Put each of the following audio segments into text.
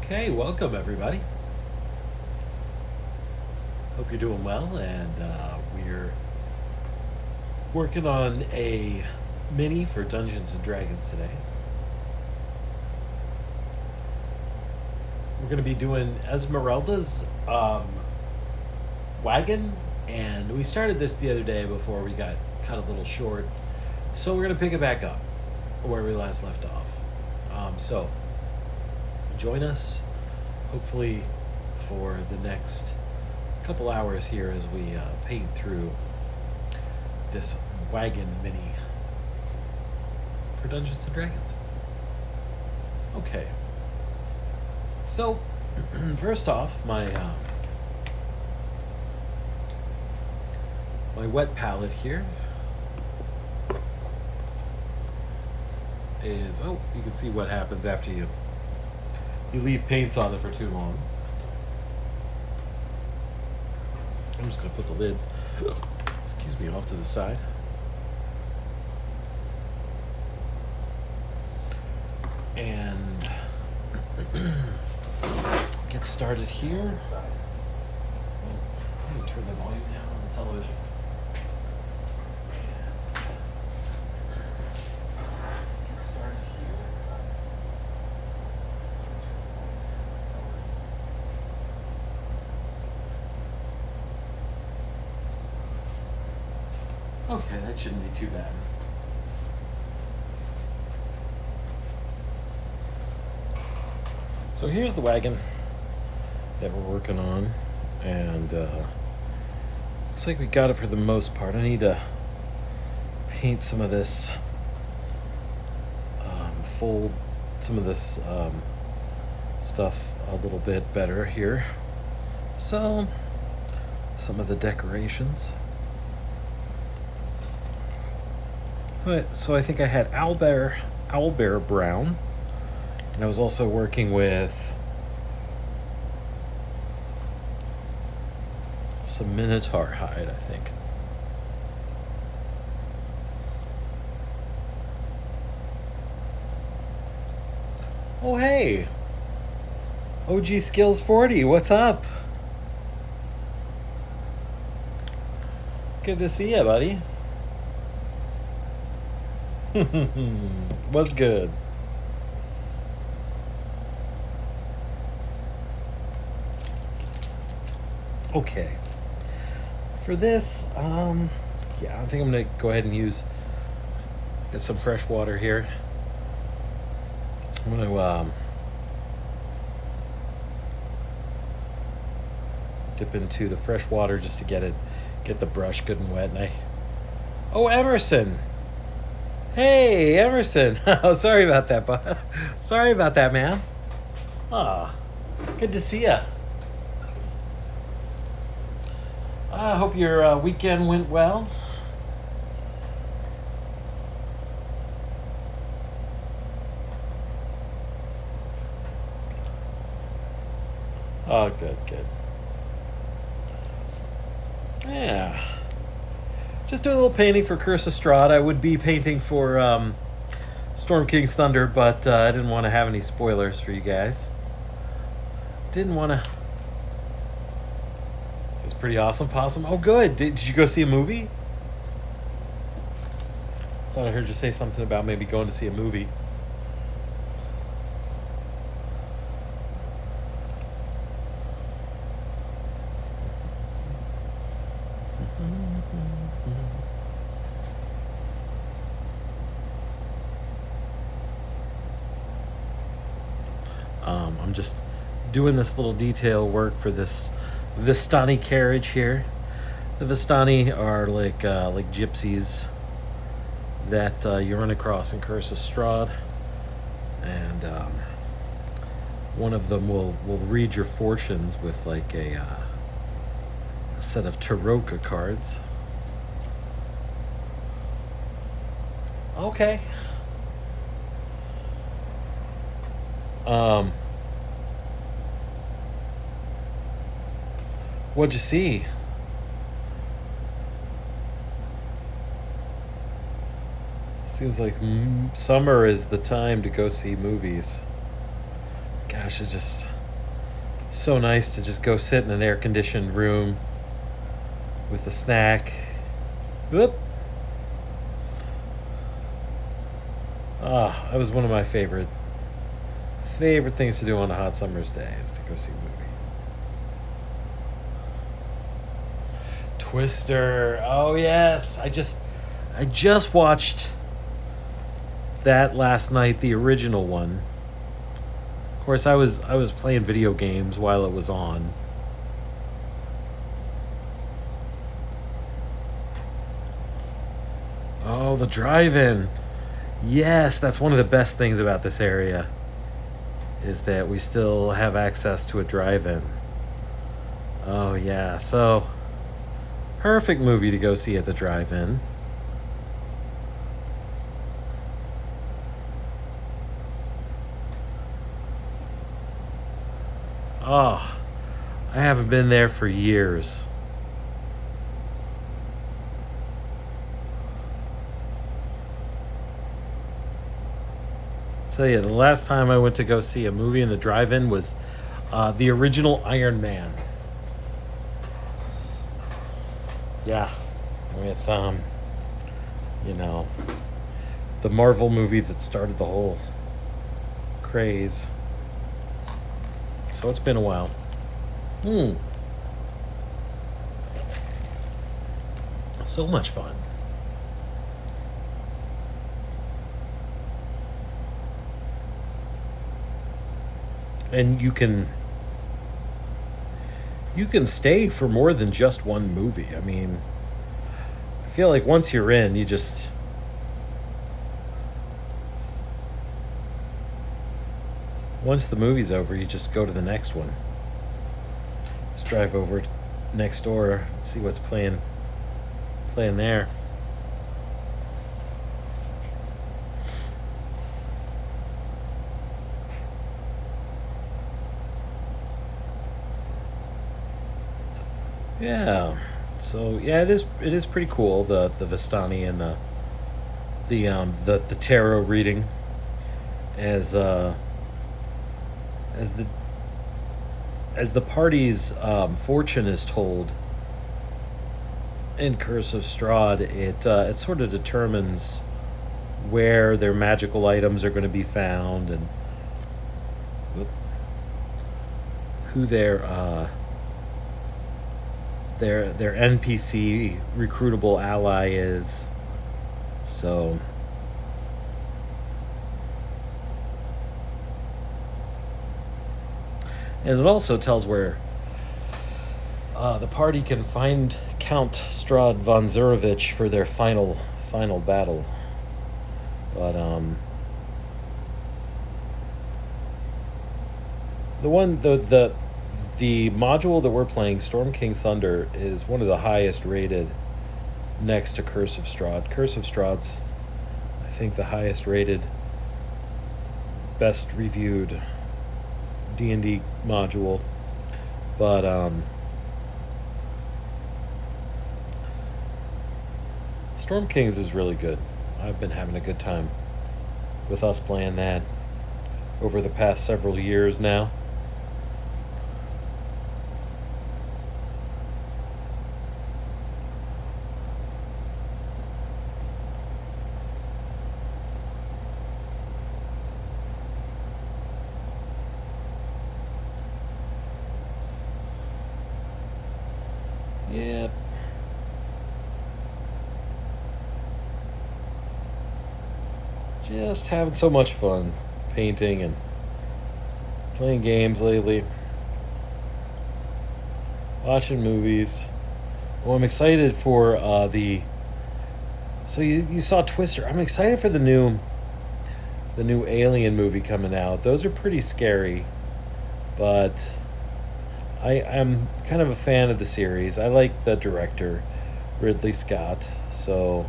Okay, welcome everybody. Hope you're doing well, and we're working on a mini for Dungeons and Dragons today. We're going to be doing Ezmerelda's wagon, and we started this the other day before we got cut a little short, so we're going to pick it back up where we last left off. So join us, hopefully, for the next couple hours here as we paint through this wagon mini for Dungeons and Dragons. Okay. So, first off, my wet palette here is, you can see what happens after you leave paints on it for too long. I'm just going to put the lid, excuse me, off to the side. And get started here. Let me turn the volume down on the television. Get started here. Okay, that shouldn't be too bad. So here's the wagon that we're working on, and looks like we got it for the most part. I need to paint some of this, fold some of this stuff a little bit better here. So, some of the decorations. But, so I think I had owlbear brown, and I was also working with some minotaur hide, I think. Oh hey, OG Skills 40, what's up? Good to see you, buddy. What's good? Okay. For this, yeah, I think I'm gonna go ahead and get some fresh water here. I'm gonna dip into the fresh water just to get the brush good and wet. Oh, Emerson. Hey, Emerson. Oh, sorry about that, bud. Sorry about that, man. Ah, good to see ya. I hope your weekend went well. Oh, good. Yeah. Just doing a little painting for Curse of Strahd. I would be painting for Storm King's Thunder, but I didn't want to have any spoilers for you guys. Didn't want to. It was pretty awesome, Possum. Oh, good. Did you go see a movie? I thought I heard you say something about maybe going to see a movie. I'm just doing this little detail work for this Vistani carriage here. The Vistani are like gypsies that you run across in Curse of Strahd, and one of them will read your fortunes with like a set of Taroka cards. Okay. What'd you see? Seems like summer is the time to go see movies. Gosh, I just So nice to just go sit in an air conditioned room with a snack. Whoop. Ah, that was one of my favorite things to do on a hot summer's day is to go see a movie. Twister. Oh yes, I just watched that last night, the original one. Of course, I was playing video games while it was on. Oh, the drive-in. Yes, that's one of the best things about this area is that we still have access to a drive-in. Oh yeah, so perfect movie to go see at the drive-in. Oh, I haven't been there for years. Tell you, the last time I went to go see a movie in the drive-in was the original Iron Man. Yeah, with you know, the Marvel movie that started the whole craze. So it's been a while. Hmm. So much fun. And you can stay for more than just one movie. I mean, I feel like once you're in, once the movie's over, you just go to the next one. Just drive over next door, see what's playing there. Yeah. So yeah, it is pretty cool, the Vistani and the tarot reading as as the as the party's fortune is told in Curse of Strahd. It sort of determines where their magical items are going to be found and who their NPC recruitable ally is. So and it also tells where the party can find Count Strahd von Zurovich for their final battle. But the one the module that we're playing, Storm King's Thunder, is one of the highest rated next to Curse of Strahd. Curse of Strahd's, I think, the highest rated, best reviewed D&D module. But Storm Kings is really good. I've been having a good time with us playing that over the past several years now. Yep. Just having so much fun painting and playing games lately, watching movies. Well, I'm excited for the. So you saw Twister. I'm excited for the new Alien movie coming out. Those are pretty scary, but I'm kind of a fan of the series. I like the director, Ridley Scott. So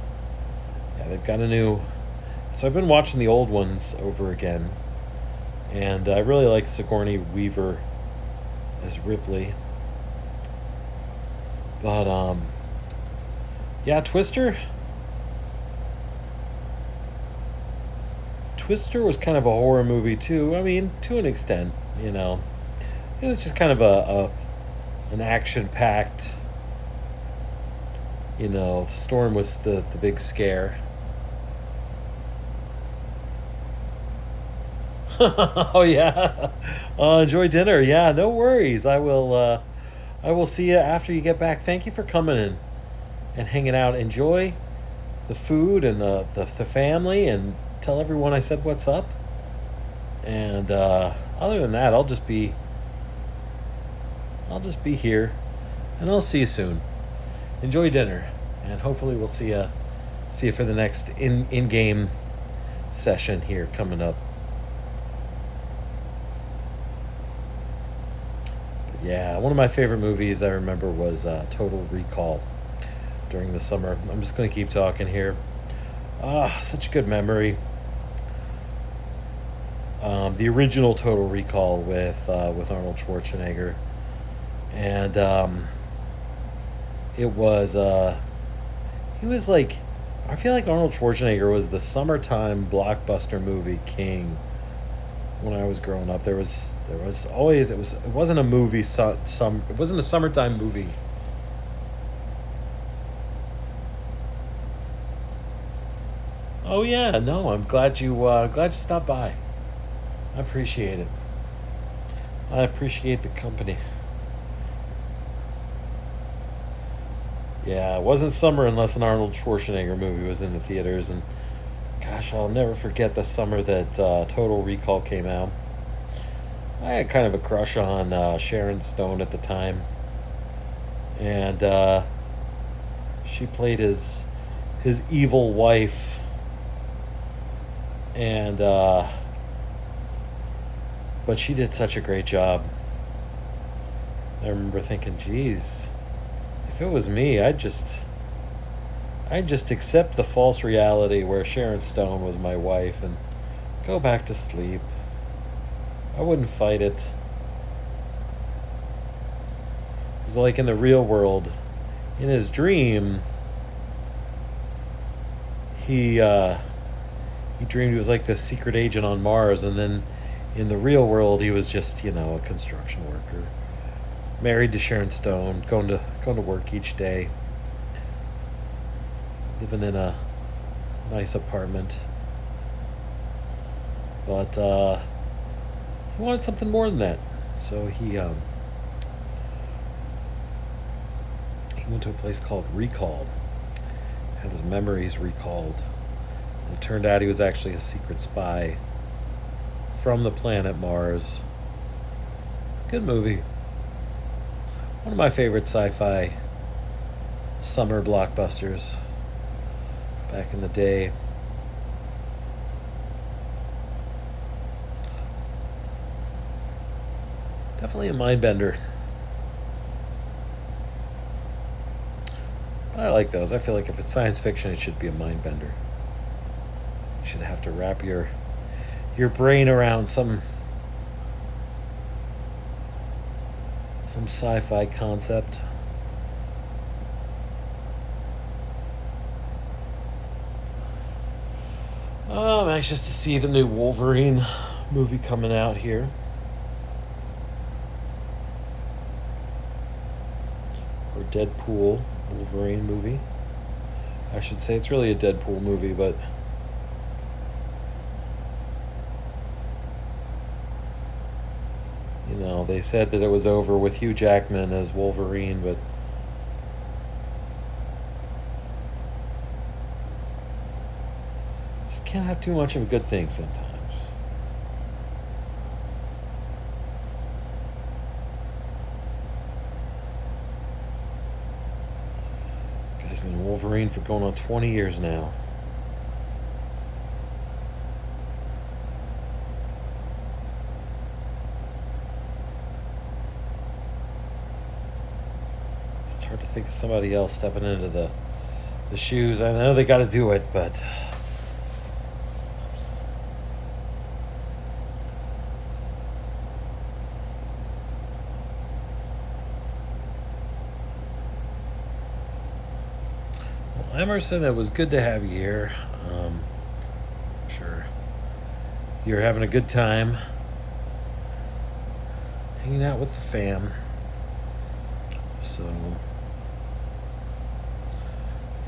yeah, they've got a new. So I've been watching the old ones over again, and I really like Sigourney Weaver as Ripley. But yeah, Twister. Twister was kind of a horror movie too. I mean, to an extent, you know. it was just kind of a an action packed. The storm was the big scare. Oh yeah. Enjoy dinner. Yeah, no worries. I will see you after you get back. Thank you for coming in and hanging out. Enjoy the food and the family, and tell everyone I said what's up. And other than that, I'll just be here, and I'll see you soon. Enjoy dinner, and hopefully we'll see you for the next in game session here coming up. Yeah, one of my favorite movies I remember was Total Recall during the summer. I'm just going to keep talking here. Such a good memory. The original Total Recall with Arnold Schwarzenegger, and it was he was like, I feel like Arnold Schwarzenegger was the summertime blockbuster movie king when I was growing up. There was always, it wasn't a movie, it wasn't a summertime movie. Oh yeah, no, I'm glad you stopped by. I appreciate it. I appreciate the company. Yeah, it wasn't summer unless an Arnold Schwarzenegger movie was in the theaters, and gosh, I'll never forget the summer that Total Recall came out. I had kind of a crush on Sharon Stone at the time, and she played his evil wife, and but she did such a great job. I remember thinking, geez, if it was me, I'd just accept the false reality where Sharon Stone was my wife and go back to sleep. I wouldn't fight it. It was like in the real world. In his dream, he dreamed he was like this secret agent on Mars, and then in the real world he was just, a construction worker. Married to Sharon Stone, going to work each day, living in a nice apartment. But he wanted something more than that. So he went to a place called Recall, had his memories recalled. And it turned out he was actually a secret spy from the planet Mars. Good movie. One of my favorite sci-fi summer blockbusters back in the day. Definitely a mind bender. I like those. I feel like if it's science fiction, it should be a mind bender. You should have to wrap your brain around some sci-fi concept. I'm anxious to see the new Wolverine movie coming out here. Or Deadpool Wolverine movie. I should say it's really a Deadpool movie, but they said that it was over with Hugh Jackman as Wolverine, but just can't have too much of a good thing sometimes. Guy's been Wolverine for going on 20 years now. Hard to think of somebody else stepping into the shoes. I know they got to do it, but well, Emerson, it was good to have you here. I'm sure you're having a good time. hanging out with the fam. So,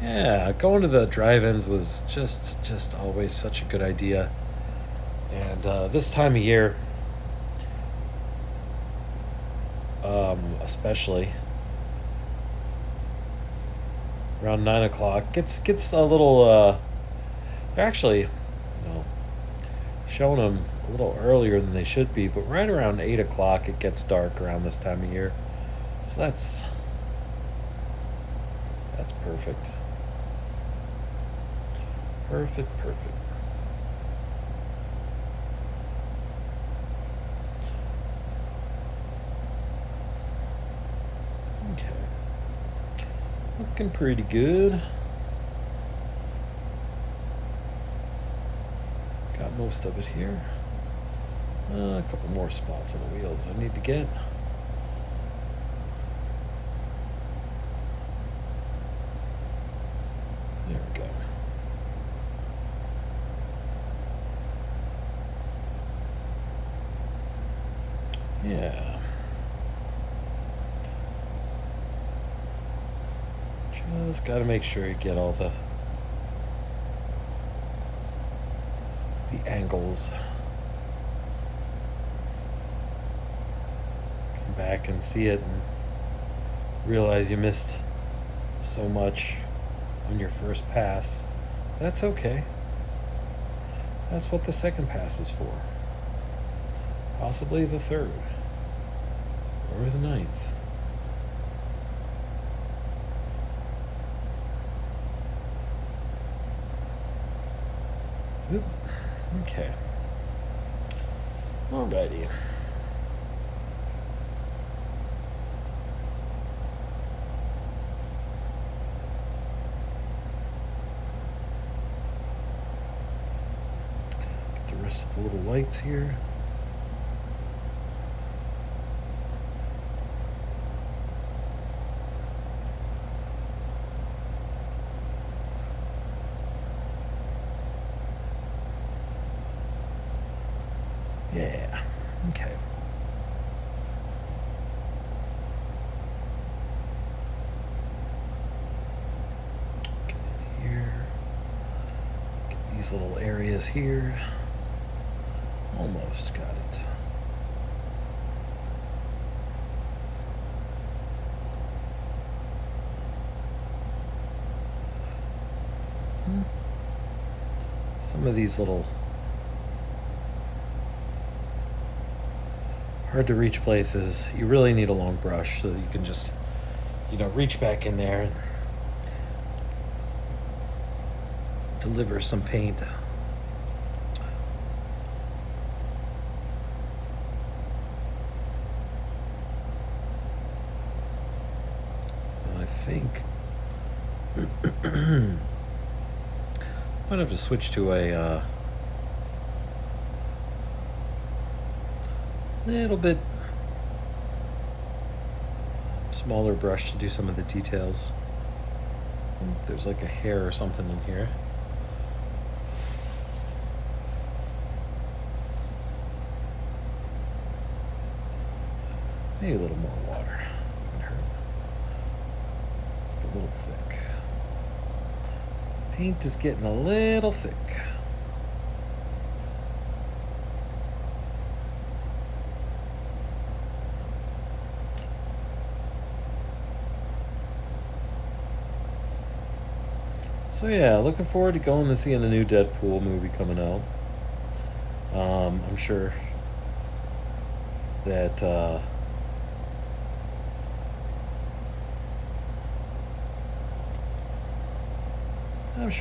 yeah, going to the drive-ins was just always such a good idea. And this time of year, especially around 9 o'clock, gets a little. They're actually, showing them a little earlier than they should be, but right around 8 o'clock it gets dark around this time of year. So that's perfect. Perfect. Okay. Looking pretty good. Got most of it here. A couple more spots on the wheels I need to get. There we go. Yeah. Just got to make sure you get all the angles. Come back and see it and realize you missed so much on your first pass. That's okay. That's what the second pass is for. Possibly the third. Or the ninth. Oop. Okay. Alrighty. Get the rest of the little lights here. Yeah, okay. Get in here. Get these little areas here. Almost got it. Some of these little hard to reach places, you really need a long brush so that you can just, reach back in there and deliver some paint. And I think might have to switch to a little bit smaller brush to do some of the details. There's like a hair or something in here. Maybe a little more water. Wouldn't hurt. It's a little thick. Paint is getting a little thick. So yeah, looking forward to going to seeing the new Deadpool movie coming out. I'm sure that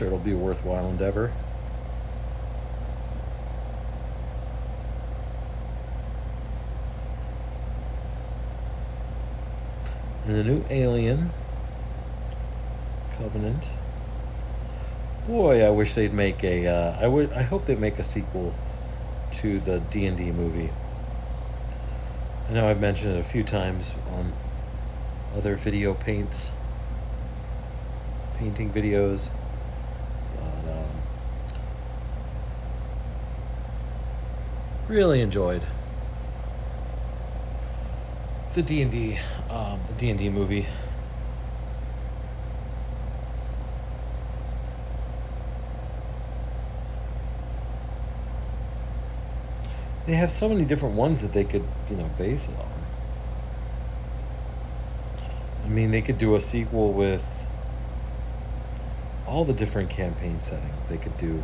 it'll be a worthwhile endeavor. And the new Alien Covenant. Boy, I wish they'd make a. I hope they make a sequel to the D&D movie. I know I've mentioned it a few times on other painting videos, but really enjoyed the D&D movie. They have so many different ones that they could, base it on. I mean, they could do a sequel with all the different campaign settings. They could do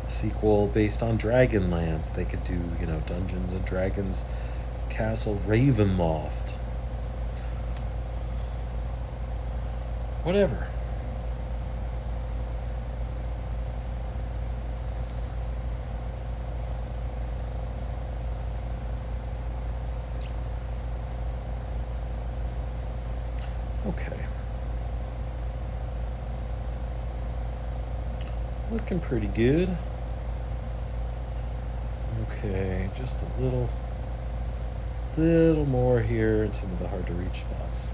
a sequel based on Dragonlance. They could do, Dungeons and Dragons Castle Ravenloft. Whatever. Okay. Looking pretty good. Okay, just a little more here in some of the hard to reach spots.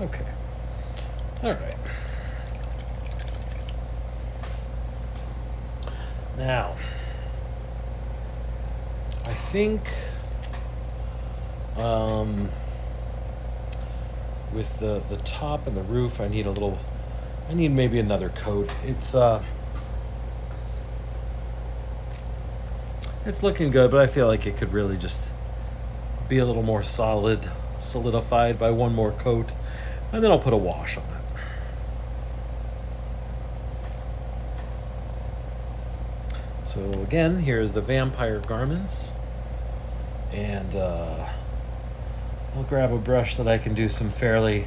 Okay. All right. Now, I think with the top and the roof, I need maybe another coat. It's looking good, but I feel like it could really just be a little more solidified by one more coat, and then I'll put a wash on it. So again, here's the vampire garments, and I'll grab a brush that I can do some fairly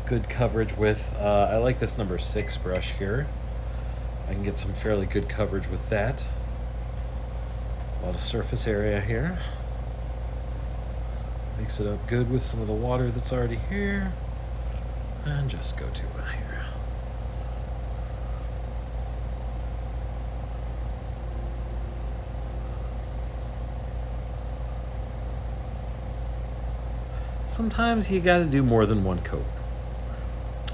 good coverage with. I like this number 6 brush here. I can get some fairly good coverage with that. A lot of surface area here. Mix it up good with some of the water that's already here, and just go to it here. Sometimes you got to do more than one coat,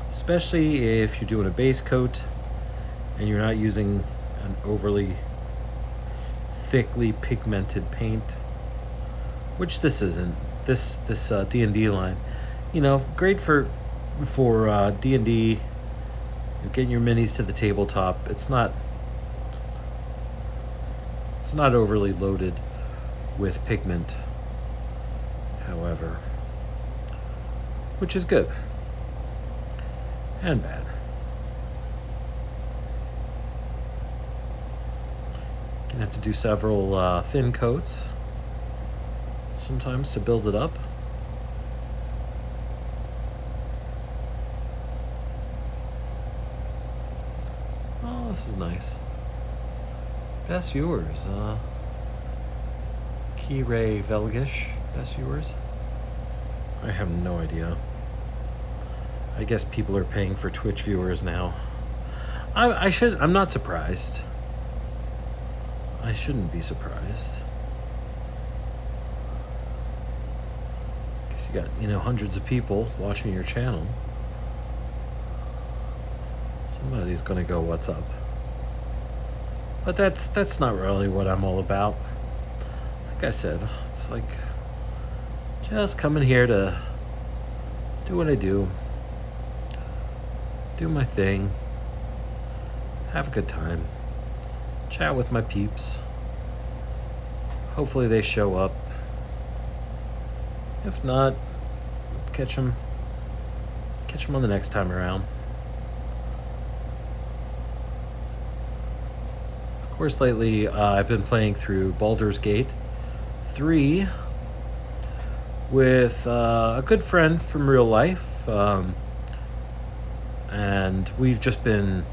especially if you're doing a base coat and you're not using an overly thickly pigmented paint, which this isn't. This D&D line, great for D&D, getting your minis to the tabletop. It's not overly loaded with pigment, however, which is good and bad. Gonna have to do several thin coats sometimes to build it up. Oh, this is nice. Best viewers, Key Ray Velgish, best viewers. I have no idea. I guess people are paying for Twitch viewers now. I'm not surprised. I shouldn't be surprised. Because you got, hundreds of people watching your channel. Somebody's gonna go, what's up? But that's not really what I'm all about. Like I said, it's like just coming here to do what I do. Do my thing. Have a good time. Chat with my peeps. Hopefully they show up. If not, catch them on the next time around. Of course, lately I've been playing through Baldur's Gate 3 with a good friend from real life, and we've just been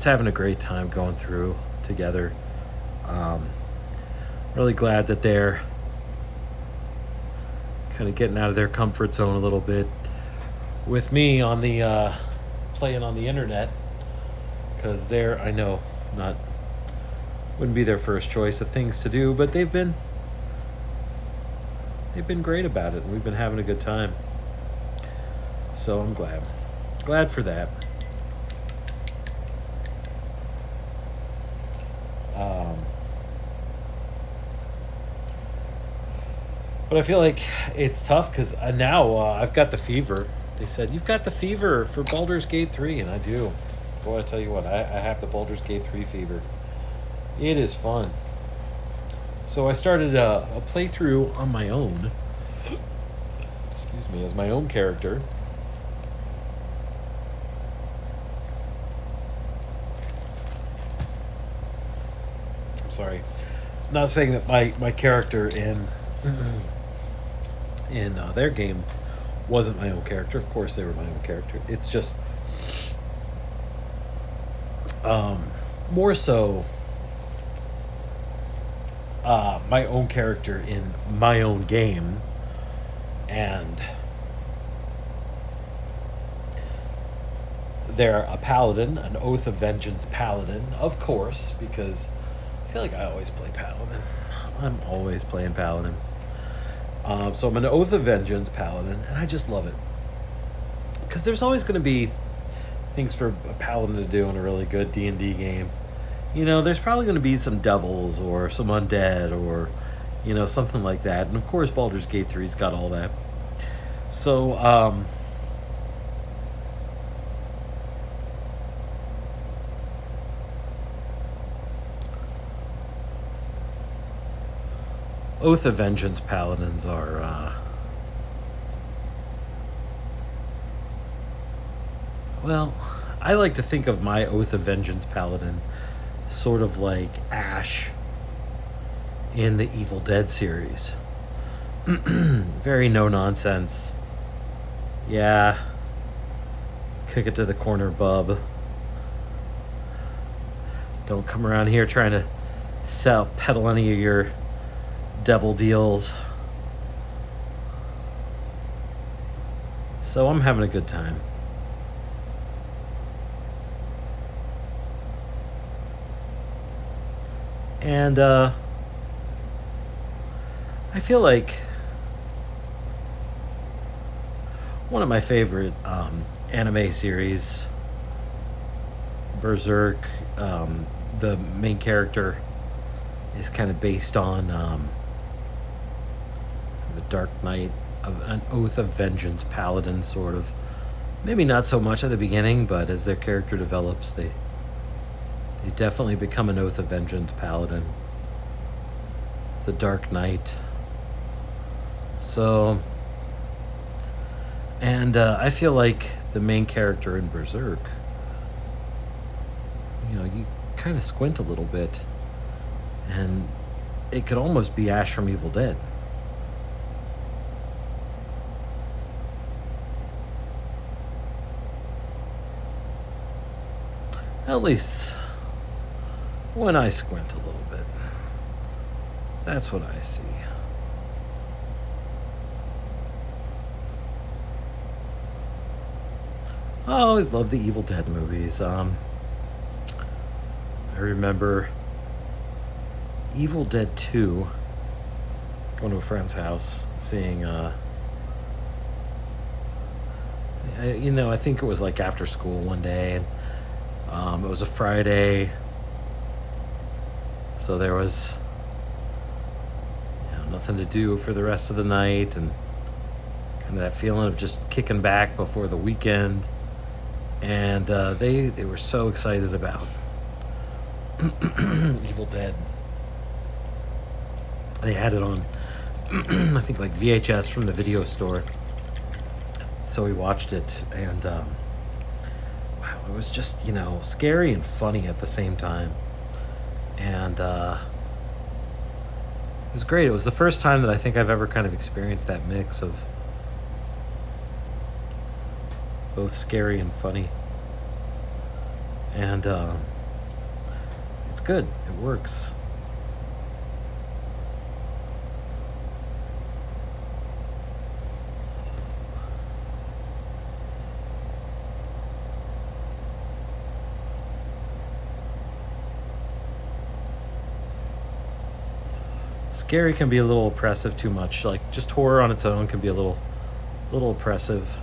having a great time going through together. Really glad that they're kind of getting out of their comfort zone a little bit with me on the playing on the internet, because I know wouldn't be their first choice of things to do, but they've been great about it, and we've been having a good time. So I'm glad. glad for that. Um, but I feel like it's tough because now I've got the fever. They said, you've got the fever for Baldur's Gate 3, and I do. Boy, I tell you what, I have the Baldur's Gate 3 fever. It is fun. So I started a playthrough on my own. Excuse me, as my own character. I'm sorry. Not saying that my character in their game wasn't my own character. Of course they were my own character. It's just more so my own character in my own game, and they're a paladin, an Oath of Vengeance paladin, of course, because I feel like I always play paladin. I'm always playing paladin. So I'm an Oath of Vengeance paladin, and I just love it. Because there's always going to be things for a paladin to do in a really good D&D game. You know, there's probably going to be some devils or some undead or, you know, something like that. And of course, Baldur's Gate 3's got all that. So, Oath of Vengeance paladins are, well, I like to think of my Oath of Vengeance paladin sort of like Ash in the Evil Dead series. Very no nonsense. Yeah. Kick it to the corner, bub. Don't come around here trying to peddle any of your devil deals. So I'm having a good time. And I feel like one of my favorite anime series, Berserk, the main character is kind of based on the Dark Knight, of an Oath of Vengeance paladin, sort of. Maybe not so much at the beginning, but as their character develops, they definitely become an Oath of Vengeance paladin. The Dark Knight. So, and I feel like the main character in Berserk, you know, you kind of squint a little bit, and it could almost be Ash from Evil Dead. At least when I squint a little bit. That's what I see. I always loved the Evil Dead movies. I remember Evil Dead 2, going to a friend's house, seeing, I think it was like after school one day, and it was a Friday, so there was nothing to do for the rest of the night, and kind of that feeling of just kicking back before the weekend. And they were so excited about Evil Dead. They had it on, I think, like VHS from the video store. So we watched it, and wow, it was just, scary and funny at the same time. And it was great. It was the first time that I think I've ever kind of experienced that mix of both scary and funny. And it's good. It works. Scary can be a little oppressive too much. Like, just horror on its own can be a little oppressive.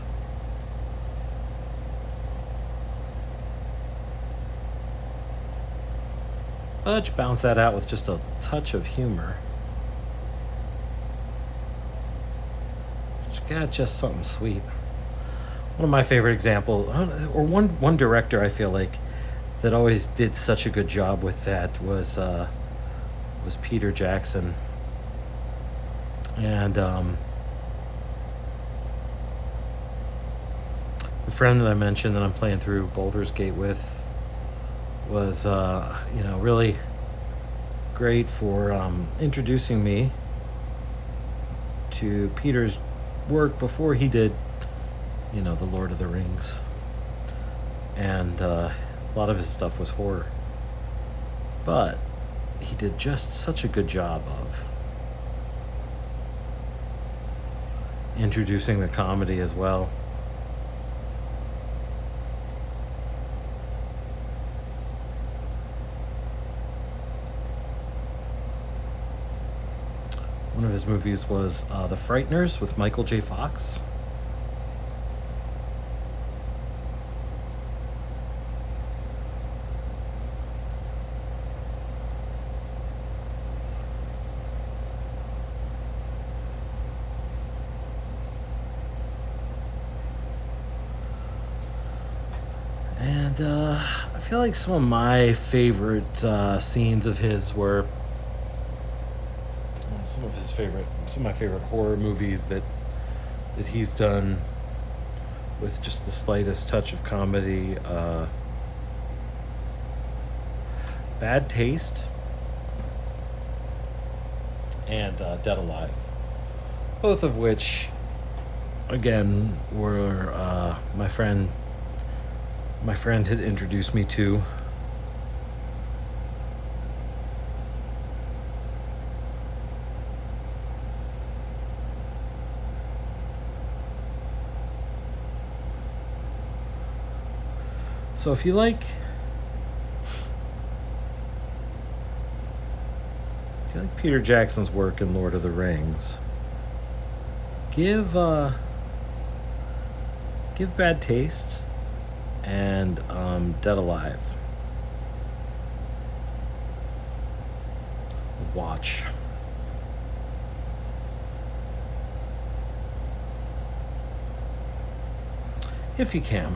Let's bounce that out with just a touch of humor. Got just something sweet. One of my favorite example, or one director I feel like that always did such a good job with that was Peter Jackson, and the friend that I mentioned that I'm playing through Baldur's Gate with was really great for introducing me to Peter's work before he did, the Lord of the Rings, and a lot of his stuff was horror, but he did just such a good job of introducing the comedy as well. One of his movies was The Frighteners with Michael J. Fox. And I feel like some of my favorite scenes of his were some of my favorite horror movies that he's done with just the slightest touch of comedy. Bad Taste and Dead Alive, both of which, again, were my friend had introduced me to. So if you like Peter Jackson's work in Lord of the Rings, give Bad Taste and Dead Alive a watch. If you can.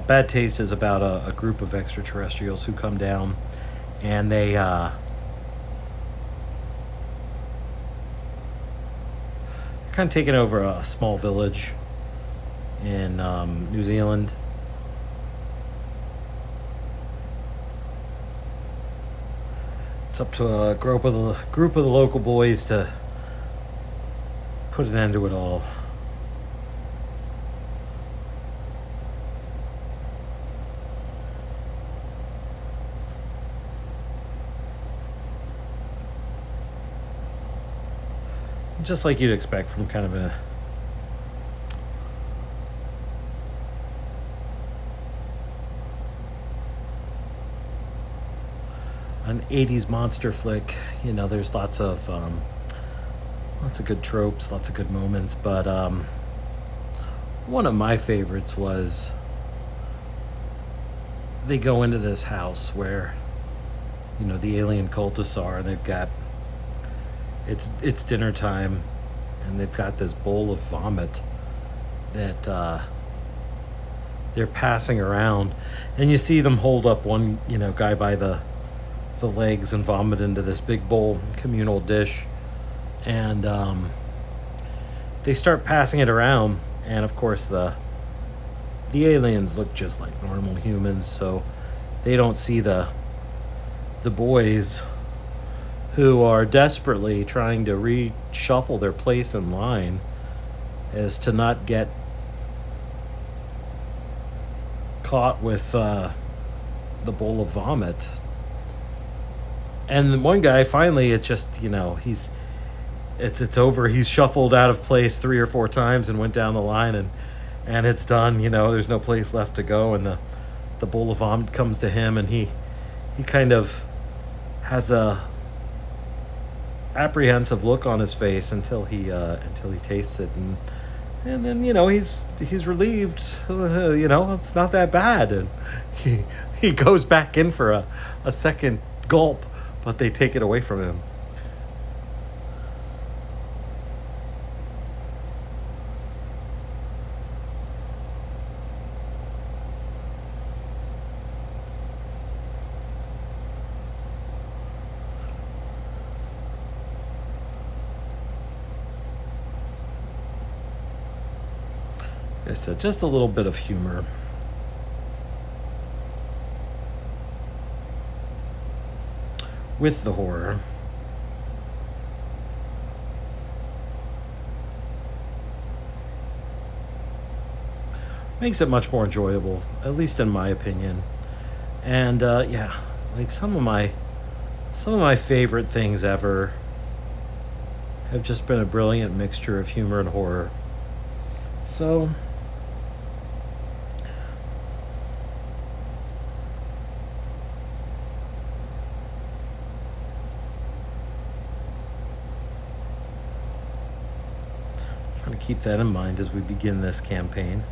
Bad Taste is about a group of extraterrestrials who come down, and they kind of taking over a small village in New Zealand. It's up to a group of the local boys to put an end to it all. Just like you'd expect from kind of an 80s monster flick. There's lots of good tropes, lots of good moments, but one of my favorites was they go into this house where the alien cultists are, and they've got it's dinner time, and they've got this bowl of vomit that they're passing around, and you see them hold up one guy by the legs and vomit into this big bowl communal dish, and they start passing it around, and of course the aliens look just like normal humans, so they don't see the boys who are desperately trying to reshuffle their place in line as to not get caught with the bowl of vomit. And one guy, finally, it's just, it's over. He's shuffled out of place 3 or 4 times and went down the line, and and it's done. There's no place left to go, and the bowl of vomit comes to him, and he kind of has a apprehensive look on his face until he tastes it, and then he's relieved. It's not that bad, and he goes back in for a second gulp, but they take it away from him. Like I said, just a little bit of humor. With the horror. Makes it much more enjoyable, at least in my opinion. And yeah, like some of my favorite things ever have just been a brilliant mixture of humor and horror. So trying to keep that in mind as we begin this campaign.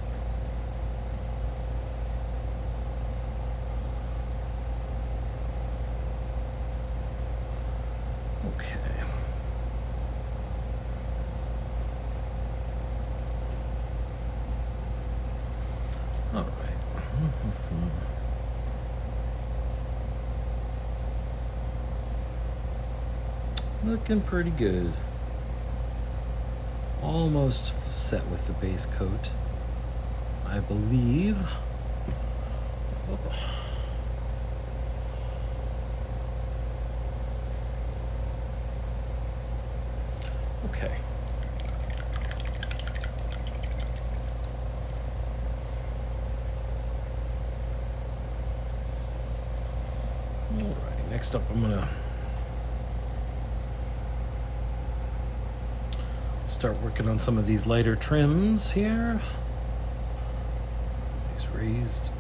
Okay. All right. Looking pretty good. Almost set with the base coat, I believe. Oh. Okay. All right, next up I'm gonna start working on some of these lighter trims here. These raised.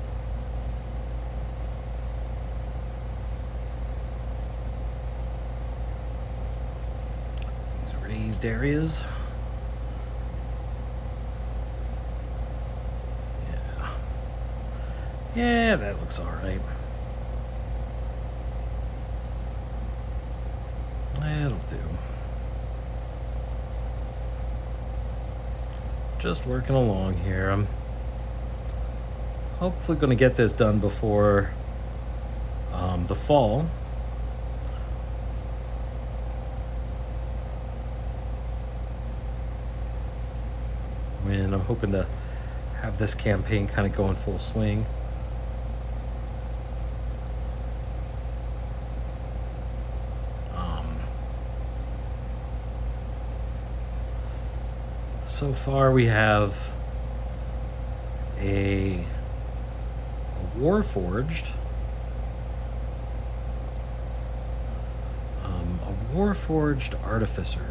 These raised areas. Yeah. Yeah, that looks all right. That'll do. Just working along here. I'm hopefully going to get this done before the fall. When I'm hoping to have this campaign kind of go in full swing. So far we have a Warforged, Artificer,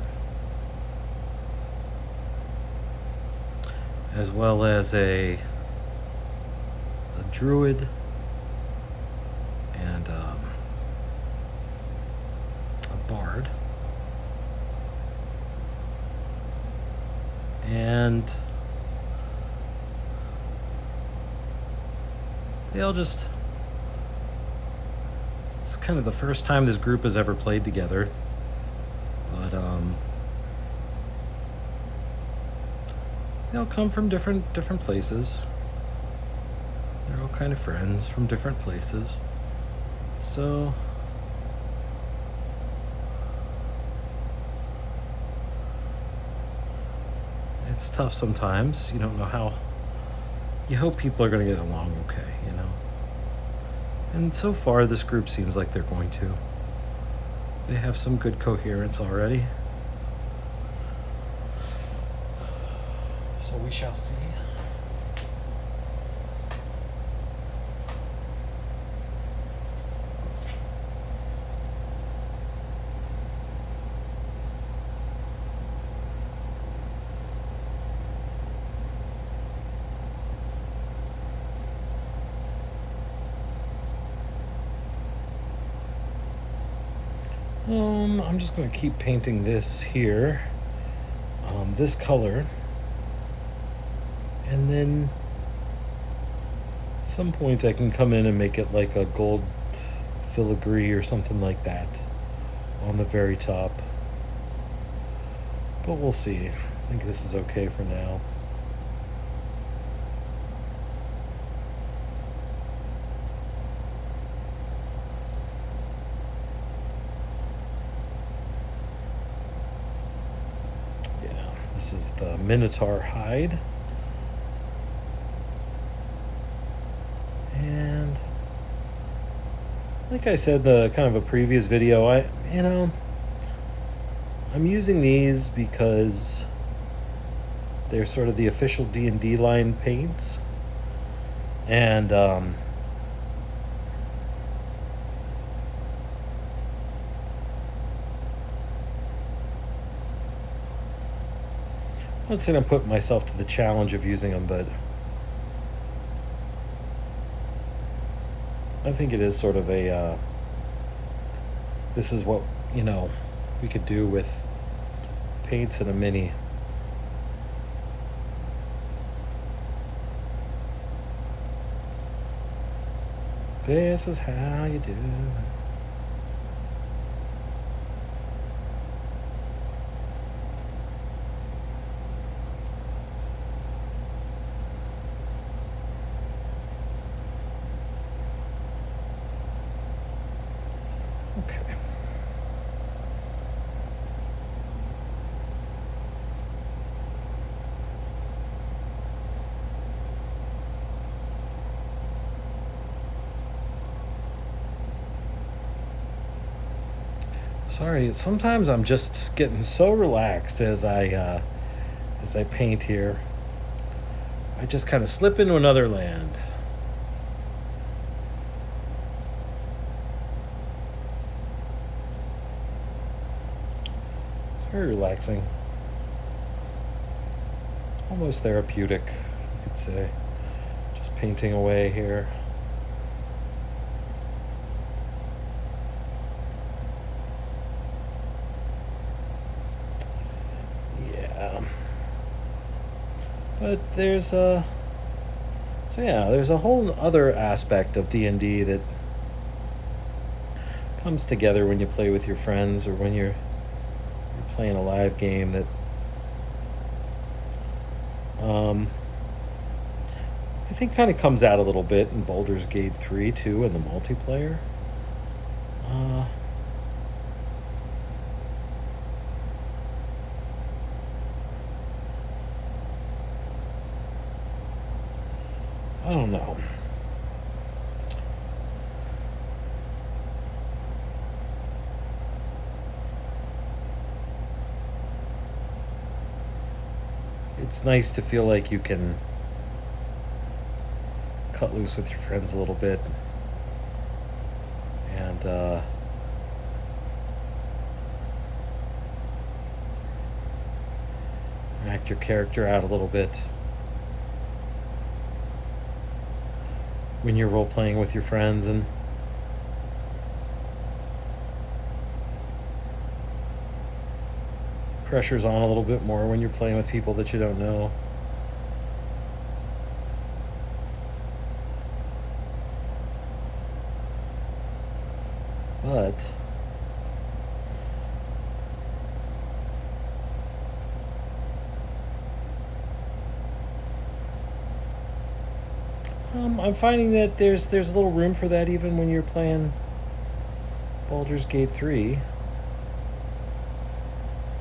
as well as a Druid and a Bard. And they'll just, it's kind of the first time this group has ever played together, but they'll come from different places. They're all kind of friends from different places, so it's tough sometimes. You don't know how. You hope people are going to get along okay, And so far, this group seems like they're going to. They have some good coherence already. So we shall see. I'm just going to keep painting this here, this color, and then at some point I can come in and make it like a gold filigree or something like that on the very top. But we'll see. I think this is okay for now. Yeah, this is the Minotaur hide. And like I said, the kind of a previous video, I'm using these because they're sort of the official D&D line paints, and I'm not saying I'm putting myself to the challenge of using them, but I think it is sort of a this is what we could do with paints in a mini. This is how you do it. Okay. Sorry, sometimes I'm just getting so relaxed as I paint here. I just kind of slip into another land. It's very relaxing. Almost therapeutic, you could say. Just painting away here. But there's there's a whole other aspect of D&D that comes together when you play with your friends, or when you're playing a live game, that I think kind of comes out a little bit in Baldur's Gate 3 too, in the multiplayer. I don't know. It's nice to feel like you can cut loose with your friends a little bit and act your character out a little bit when you're role playing with your friends, and pressure's on a little bit more when you're playing with people that you don't know. But I'm finding that there's a little room for that even when you're playing Baldur's Gate 3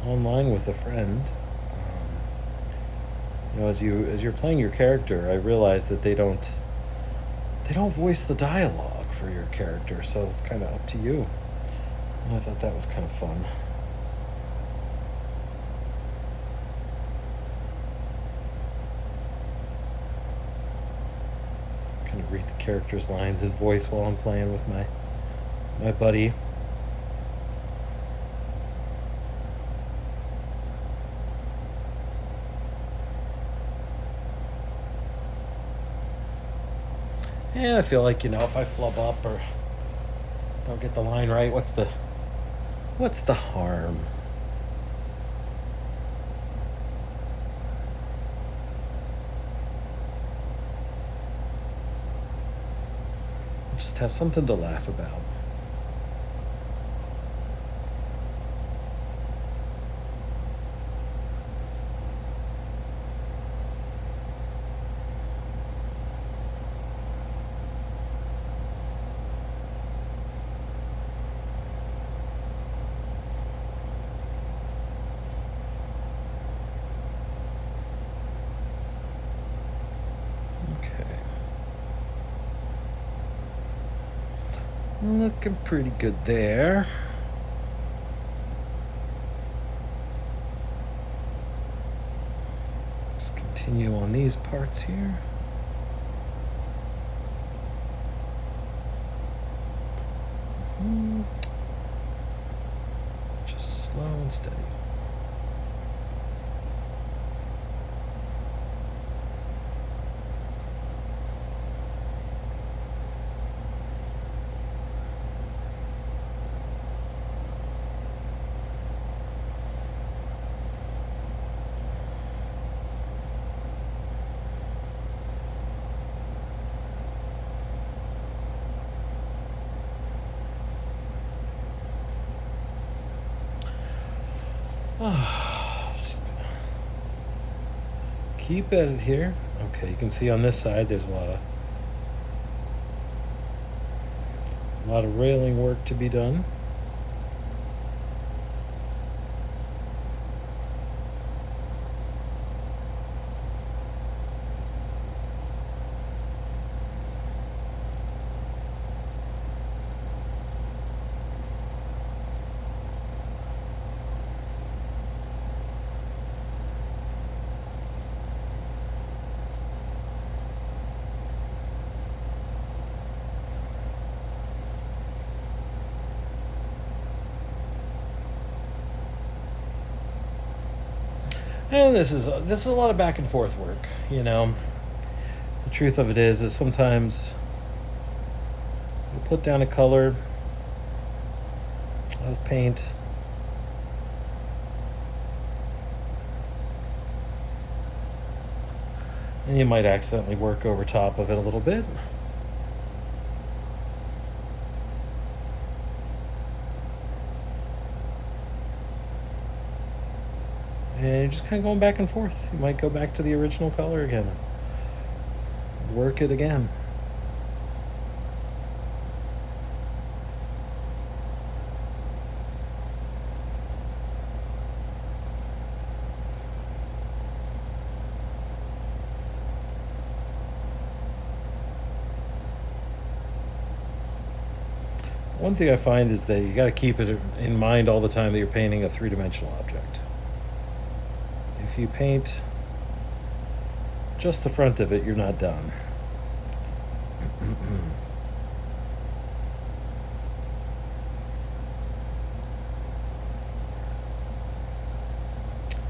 online with a friend. As you're playing your character, I realize that they don't voice the dialogue for your character, so it's kind of up to you. And I thought that was kind of fun. Kind of read the character's lines in voice while I'm playing with my buddy. And I feel like, if I flub up or don't get the line right, what's the What's the harm? Just have something to laugh about. Looking pretty good there. Let's continue on these parts here. Just slow and steady. Just keep at it here. Okay, you can see on this side there's a lot of railing work to be done. And this is a lot of back and forth work, you know. The truth of it is sometimes you put down a color of paint, and you might accidentally work over top of it a little bit. And you're just kind of going back and forth. You might go back to the original color again. Work it again. One thing I find is that you got to keep it in mind all the time that you're painting a three-dimensional object. If you paint just the front of it, you're not done.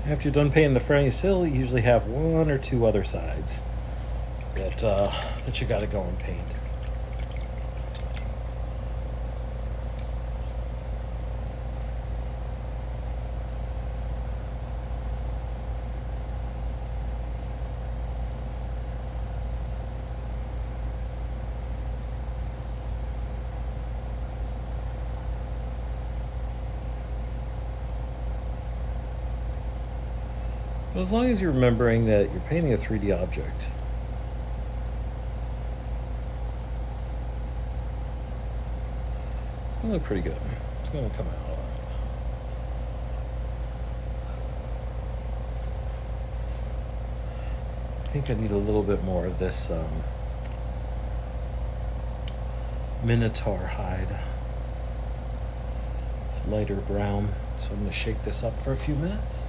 After you're done painting the front, you still usually have one or two other sides that you got to go and paint. But as long as you're remembering that you're painting a 3D object, it's going to look pretty good. It's going to come out all right. I think I need a little bit more of this Minotaur hide. It's lighter brown, so I'm going to shake this up for a few minutes.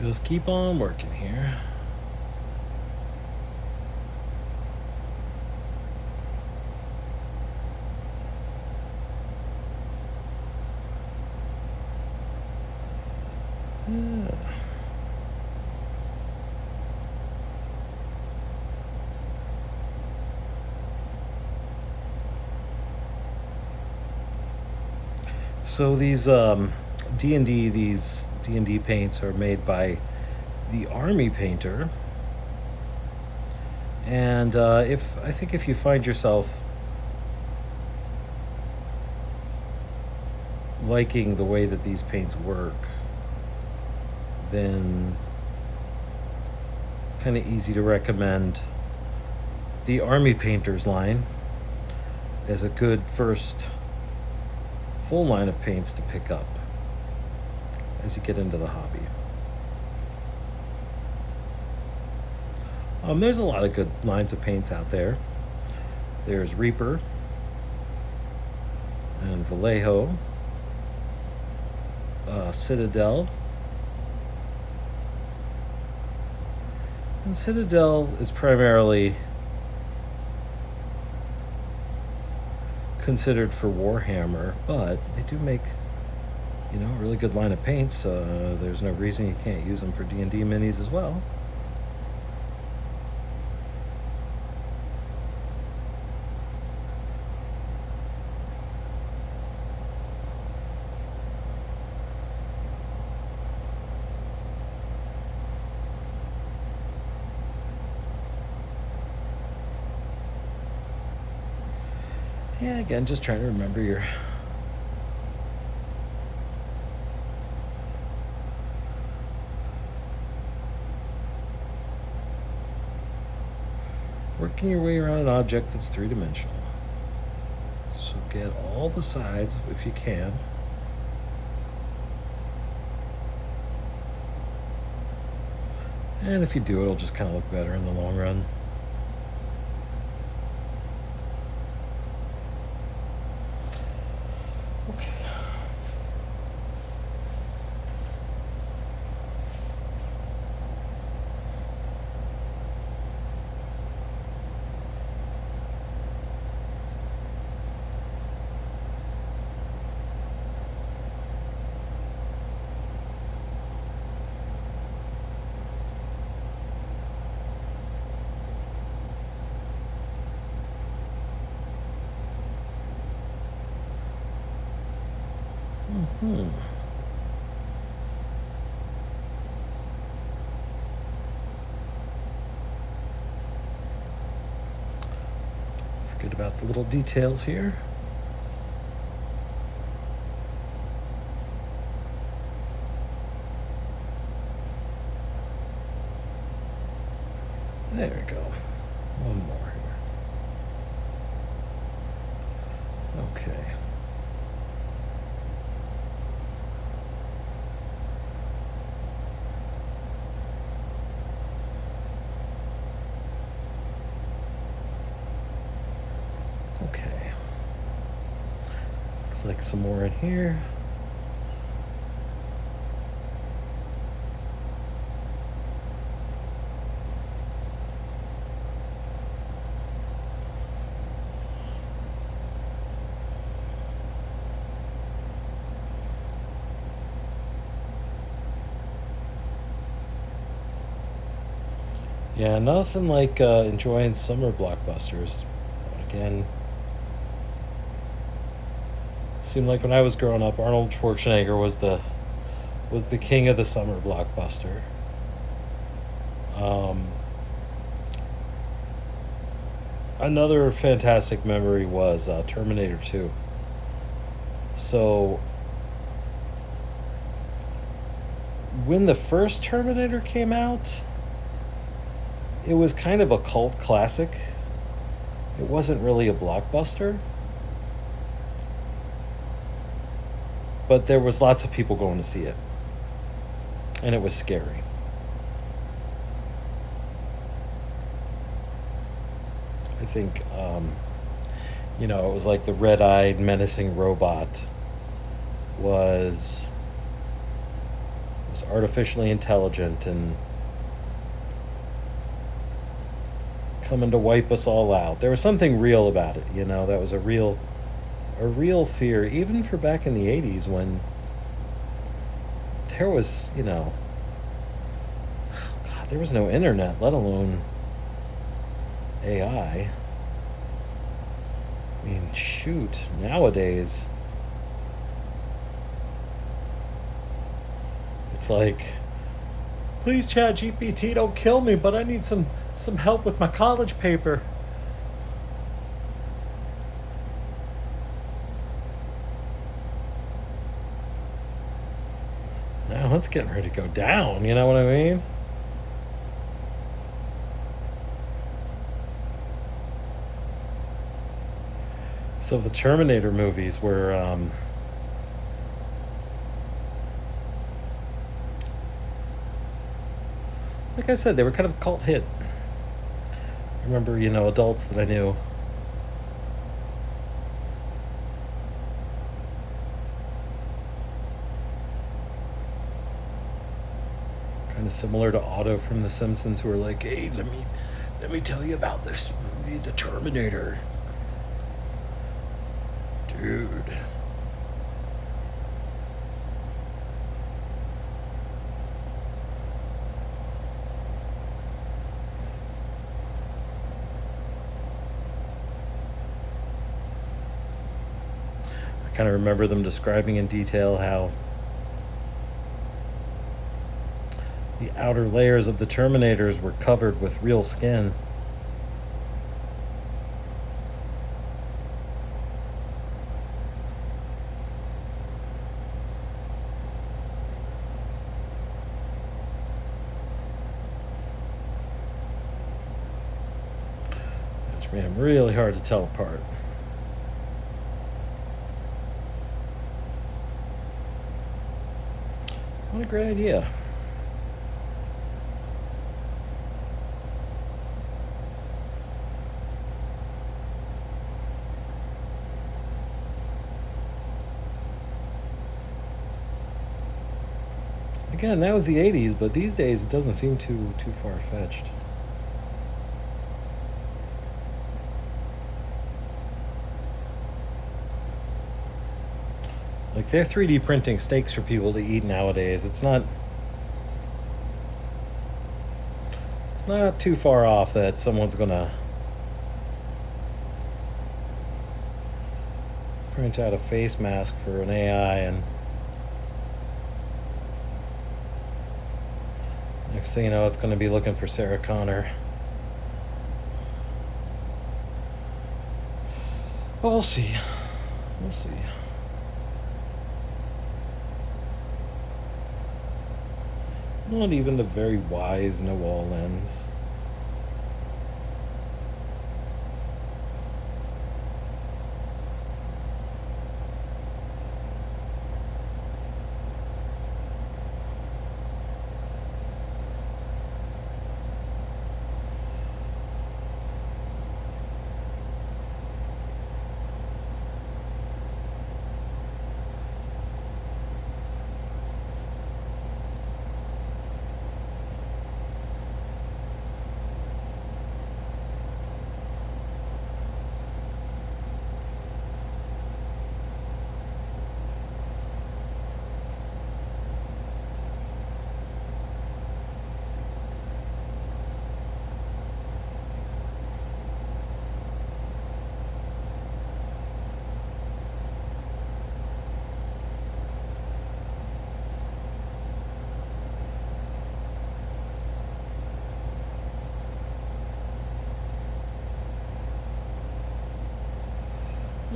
Just keep on working here. Yeah. So these D&D these D&D paints are made by the Army Painter, and if you find yourself liking the way that these paints work, then it's kind of easy to recommend the Army Painters line as a good first full line of paints to pick up as you get into the hobby. There's a lot of good lines of paints out there. There's Reaper and Vallejo, Citadel. And Citadel is primarily considered for Warhammer, but they do make, a really good line of paints. There's no reason you can't use them for D&D minis as well. Yeah, again, just trying to remember your working your way around an object that's three-dimensional. So get all the sides if you can. And if you do, it'll just kind of look better in the long run. Okay. Hmm. Forget about the little details here. There we go. One more here. Okay. Okay. Looks like some more in here. Yeah, nothing like enjoying summer blockbusters. But again, seemed like when I was growing up, Arnold Schwarzenegger was the king of the summer blockbuster. Um, Another fantastic memory was Terminator 2. So when the first Terminator came out, it was kind of a cult classic. It wasn't really a blockbuster, but there was lots of people going to see it, and it was scary. I think, it was like the red-eyed, menacing robot was was artificially intelligent and coming to wipe us all out. There was something real about it, that was a real fear, even for back in the 80s when there was, God, there was no internet, let alone AI. I mean, shoot, nowadays it's like, please, Chat GPT, don't kill me, but I need some help with my college paper. Now it's getting ready to go down, you know what I mean? So the Terminator movies were, like I said, they were kind of a cult hit. I remember, adults that I knew kind of similar to Otto from The Simpsons, who were like, "Hey, let me tell you about this movie, The Terminator, dude." I kind of remember them describing in detail how the outer layers of the Terminators were covered with real skin. Which made them really hard to tell apart. What a great idea. Again, that was the 80s, but these days it doesn't seem too far-fetched. Like, they're 3D printing steaks for people to eat nowadays. It's not too far off that someone's gonna print out a face mask for an AI, and next thing you know, it's gonna be looking for Sarah Connor. But we'll see. We'll see. Not even the very wise know-all lens.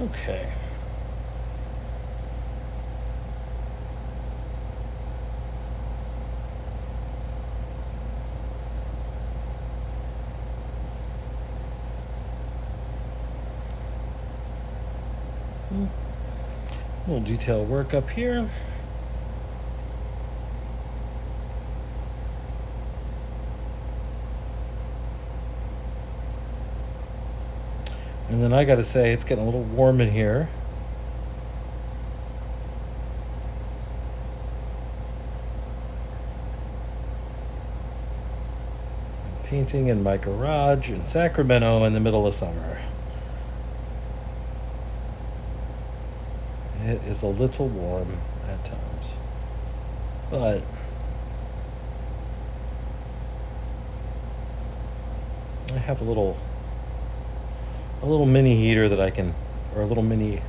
Okay. A little detail work up here. And then I gotta say, it's getting a little warm in here. Painting in my garage in Sacramento in the middle of summer. It is a little warm at times, but I have a little mini heater that I can, or a little mini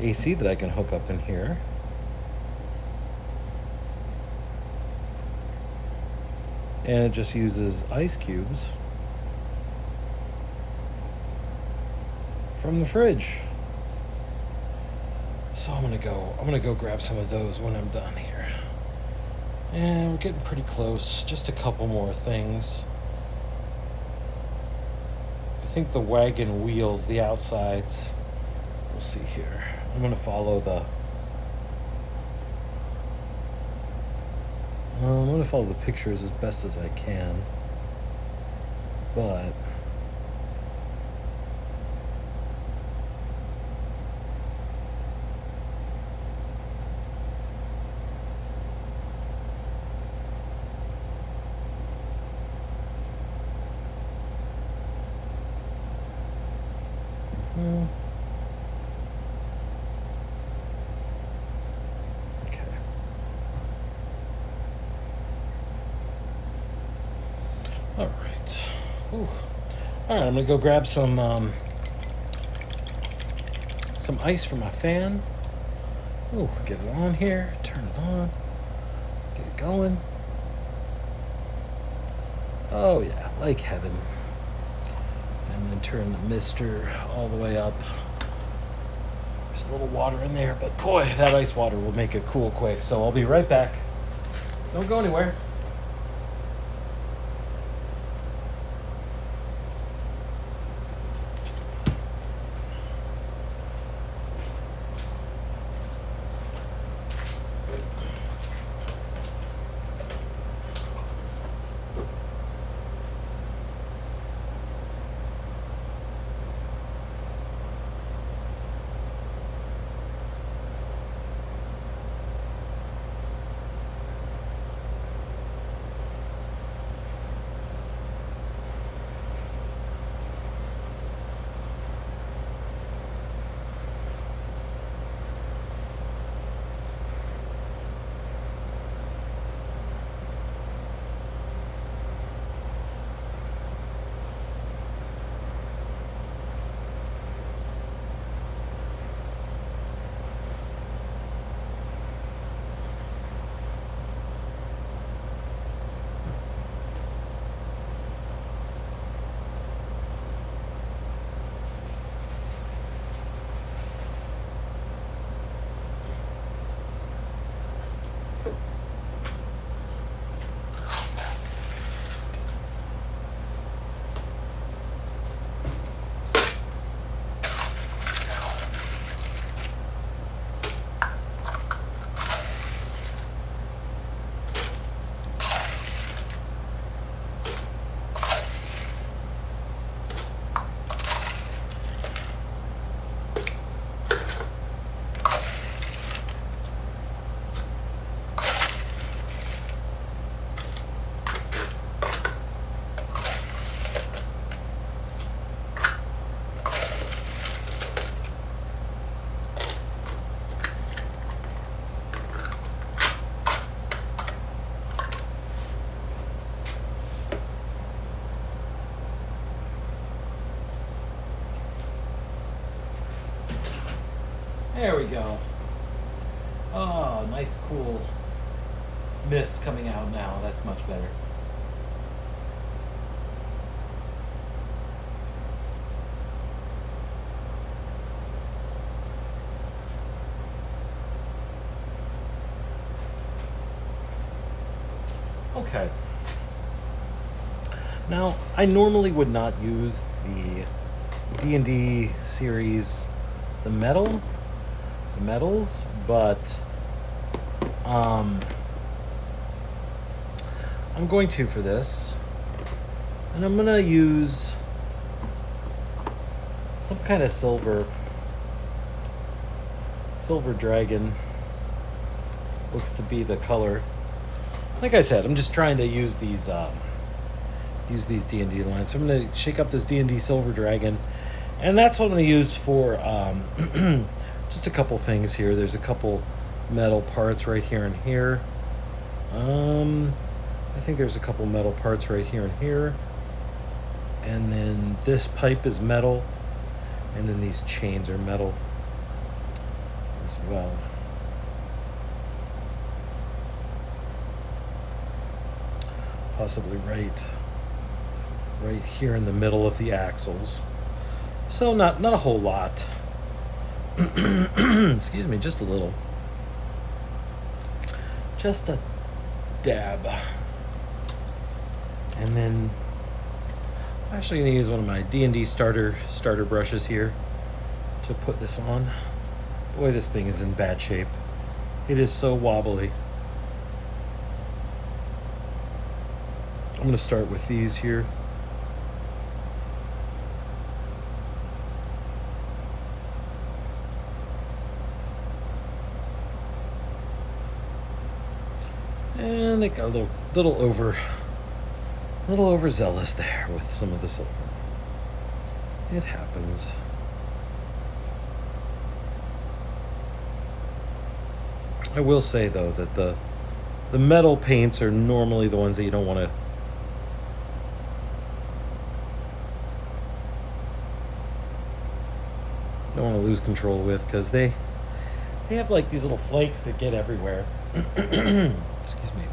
AC that I can hook up in here. And it just uses ice cubes from the fridge. So I'm gonna go grab some of those when I'm done here. And we're getting pretty close. Just a couple more things. I think the wagon wheels, the outsides, we'll see here. I'm gonna follow the pictures as best as I can, but okay. All right. Ooh. All right, I'm gonna go grab some ice for my fan. Ooh, get it on here, turn it on, get it going. Oh yeah, like heaven. And then turn the mister all the way up. There's a little water in there, but boy, that ice water will make it cool quick. So I'll be right back. Don't go anywhere. There we go. Oh, nice cool mist coming out now. That's much better. Okay. Now, I normally would not use the D&D series, the metals, but I'm going to for this, and I'm gonna use some kind of silver dragon. Looks to be the color. Like I said, I'm just trying to use these use these D&D lines. So I'm going to shake up this D&D Silver Dragon, and that's what I'm going to use for just a couple things here. There's a couple metal parts right here and here. I think there's a couple metal parts right here and here. And then this pipe is metal, and then these chains are metal as well. Possibly right here in the middle of the axles. So not a whole lot. Excuse me, just a little. Just a dab. And then I'm actually going to use one of my D&D starter brushes here to put this on. Boy, this thing is in bad shape. It is so wobbly. I'm going to start with these here. And it got a little overzealous there with some of the silver. It happens. I will say though that the metal paints are normally the ones that you don't want to lose control with, because they have like these little flakes that get everywhere. Excuse me.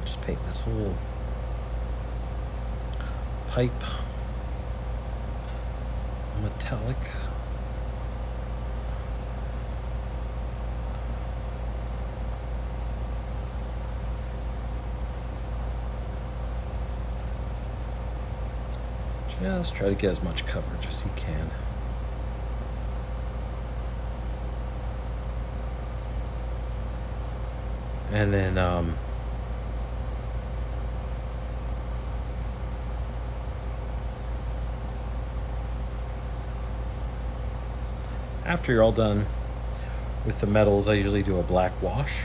Just paint this whole pipe metallic. Just try to get as much coverage as you can. And then after you're all done with the metals, I usually do a black wash.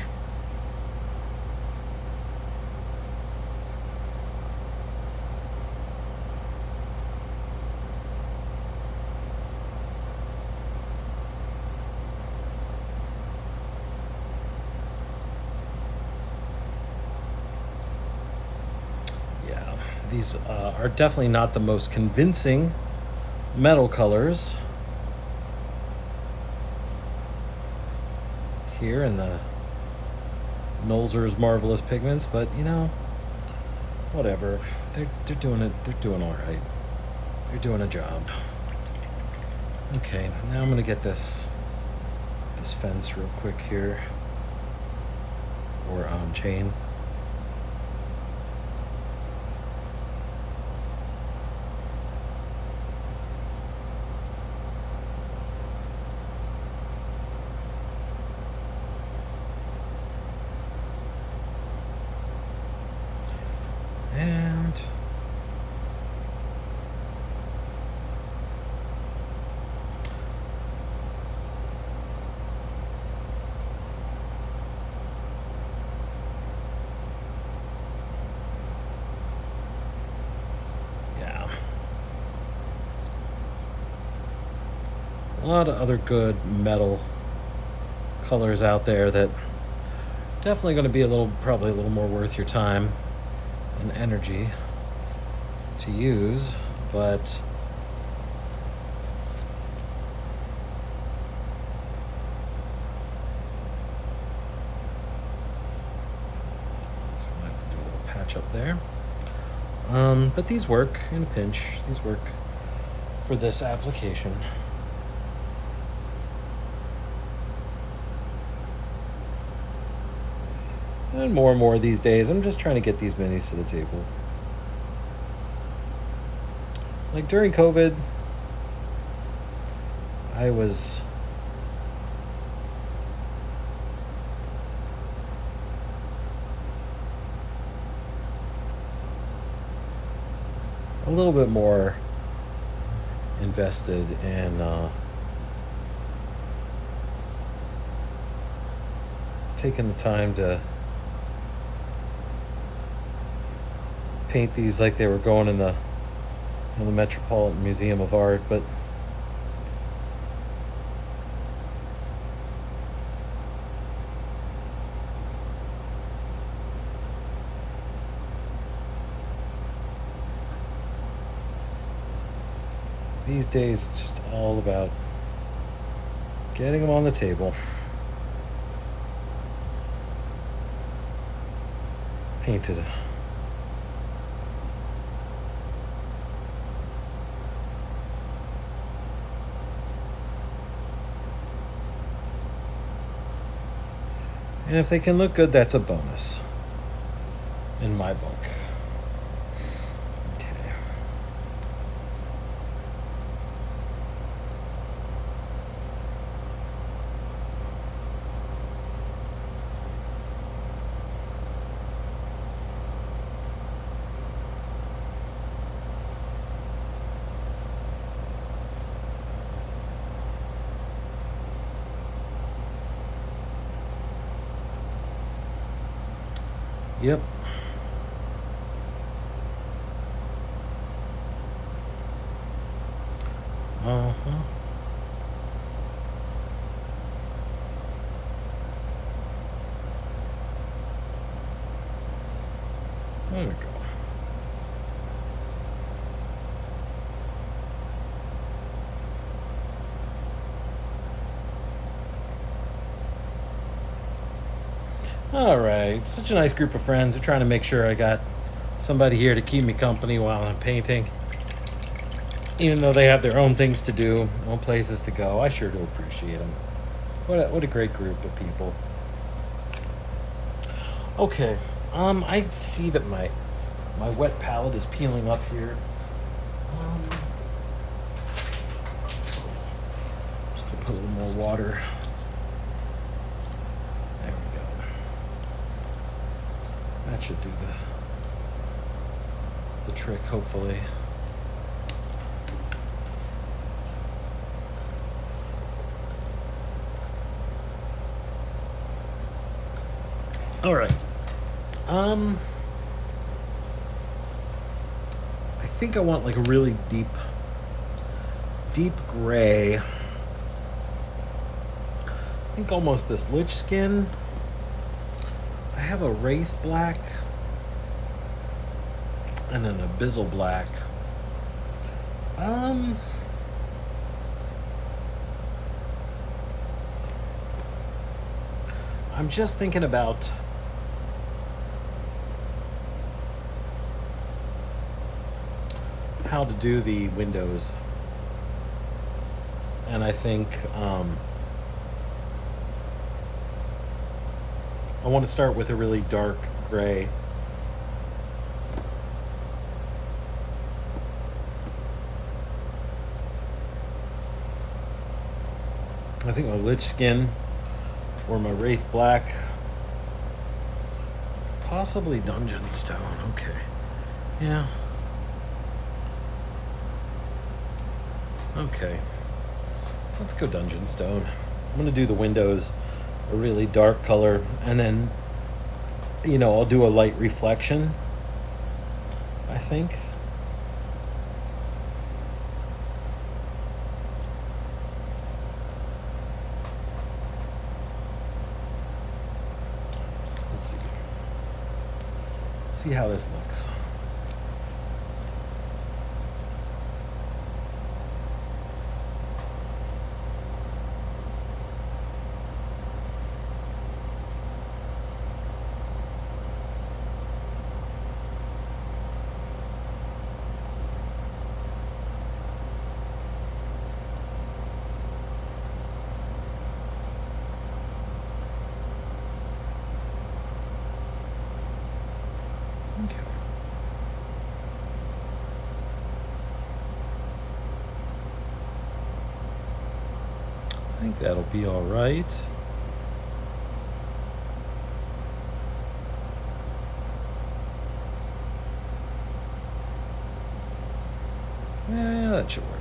These are definitely not the most convincing metal colors here in the Nolzur's Marvelous Pigments, but you know, whatever. They're doing it. They're doing all right. They're doing a job. Okay, now I'm gonna get this fence real quick here, or chain. And yeah, a lot of other good metal colors out there that definitely going to be probably a little more worth your time and energy to use, but so I might do a little patch up there. But these work in a pinch. These work for this application. And more these days, I'm just trying to get these minis to the table. Like during COVID, I was a little bit more invested in taking the time to paint these like they were going in the Metropolitan Museum of Art, but these days it's just all about getting them on the table, painted. And if they can look good, that's a bonus in my book. Okay. Yep. Uh-huh. There we go. All right, such a nice group of friends. They're trying to make sure I got somebody here to keep me company while I'm painting. Even though they have their own things to do, own places to go, I sure do appreciate them. What a great group of people. Okay, I see that my wet palette is peeling up here. Just gonna put a little more water. There we go. That should do the trick, hopefully. All right. I think I want like a really deep gray. I think almost this lich skin. I have a wraith black and an abyssal black. I'm just thinking about how to do the windows, and I think I want to start with a really dark gray. I think my lich skin or my wraith black, possibly dungeon stone. Okay, yeah. Okay, let's go dungeon stone. I'm gonna do the windows a really dark color, and then, you know, I'll do a light reflection, I think. We'll see how this looks. Okay. I think that'll be all right. Yeah, that should work.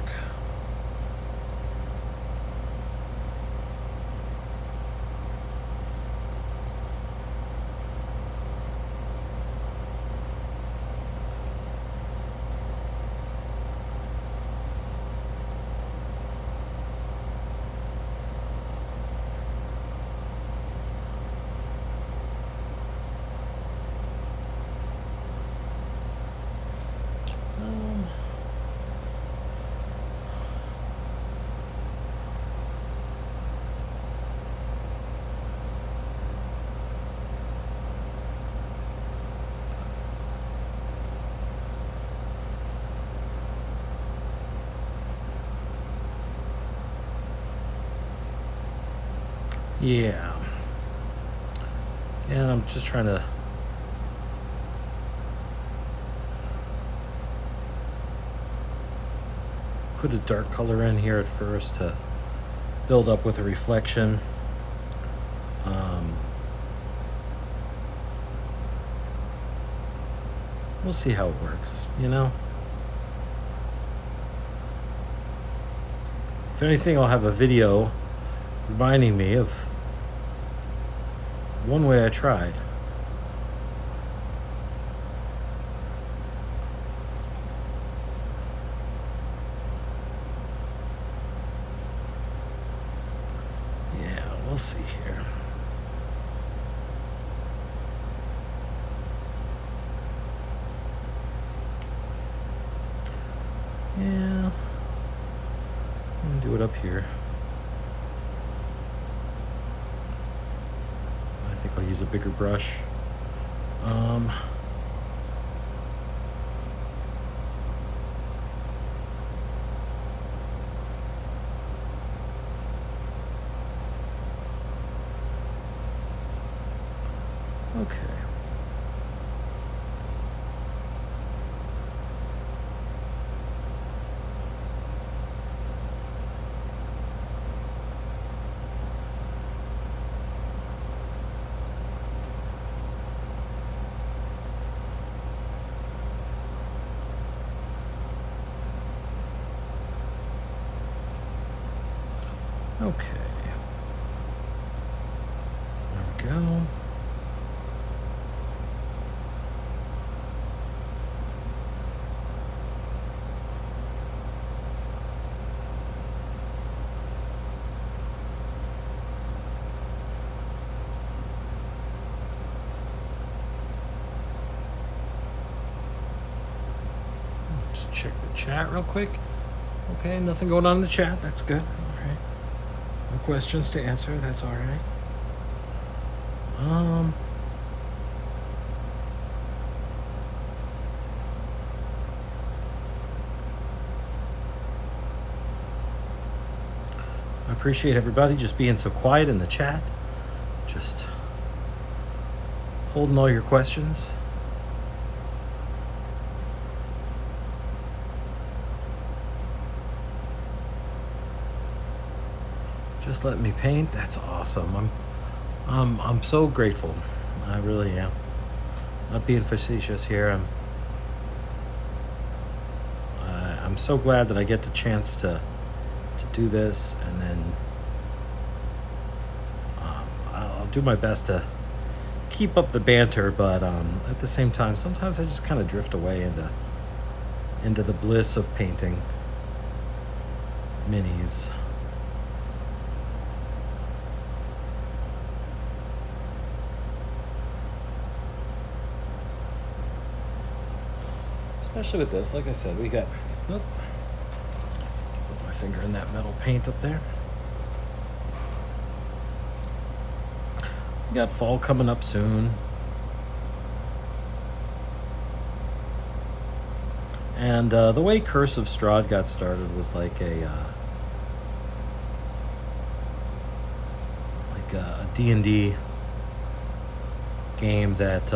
Yeah. And I'm just trying to put a dark color in here at first to build up with a reflection. We'll see how it works, you know? If anything, I'll have a video reminding me of one way I tried. Yeah, we'll see here. Yeah. I'm gonna do it up here. I think I'll use a bigger brush. Okay. Okay. There we go. Just check the chat real quick. Okay, nothing going on in the chat. That's good. All right. No questions to answer. That's all right. I appreciate everybody just being so quiet in the chat. Just holding all your questions. Just let me paint. That's awesome. I'm so grateful. I really am. Not being facetious here. I'm so glad that I get the chance to do this, and then I'll do my best to keep up the banter, but at the same time, sometimes I just kind of drift away into the bliss of painting minis. Especially with this, like I said, we got, put my finger in that metal paint up there. We got fall coming up soon. And the way Curse of Strahd got started was like a D&D game that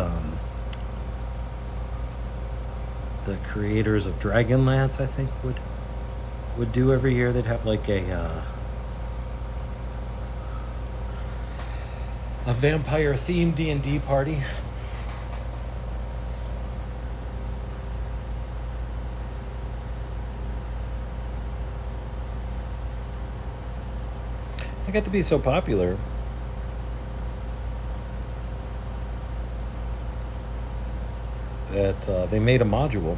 the creators of Dragonlance, I think, would do every year. They'd have like a vampire themed D&D party. It got to be so popular that they made a module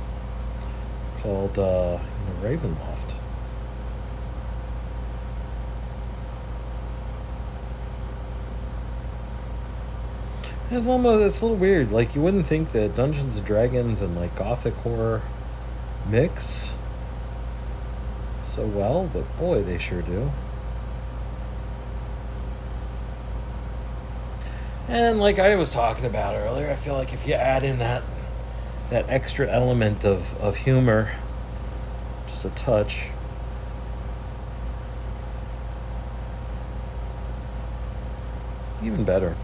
called Ravenloft. It's a little weird. Like, you wouldn't think that Dungeons and Dragons and like Gothic horror mix so well, but boy, they sure do. And like I was talking about earlier, I feel like if you add in that extra element of humor, just a touch, Even better.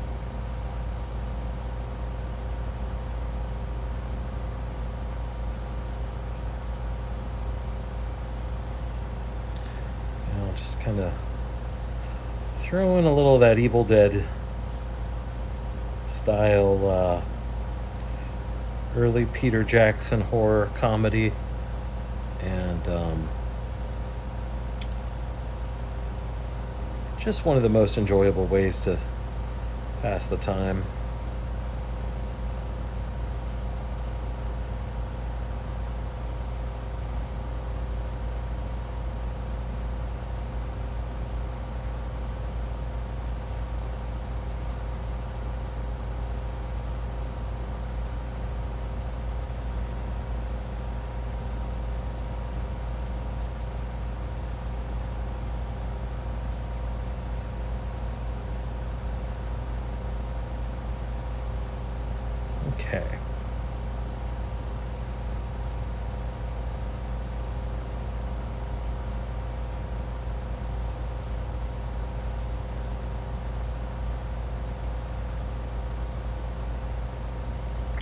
Just kind of throw in a little of that Evil Dead style, early Peter Jackson horror comedy, and just one of the most enjoyable ways to pass the time. Okay.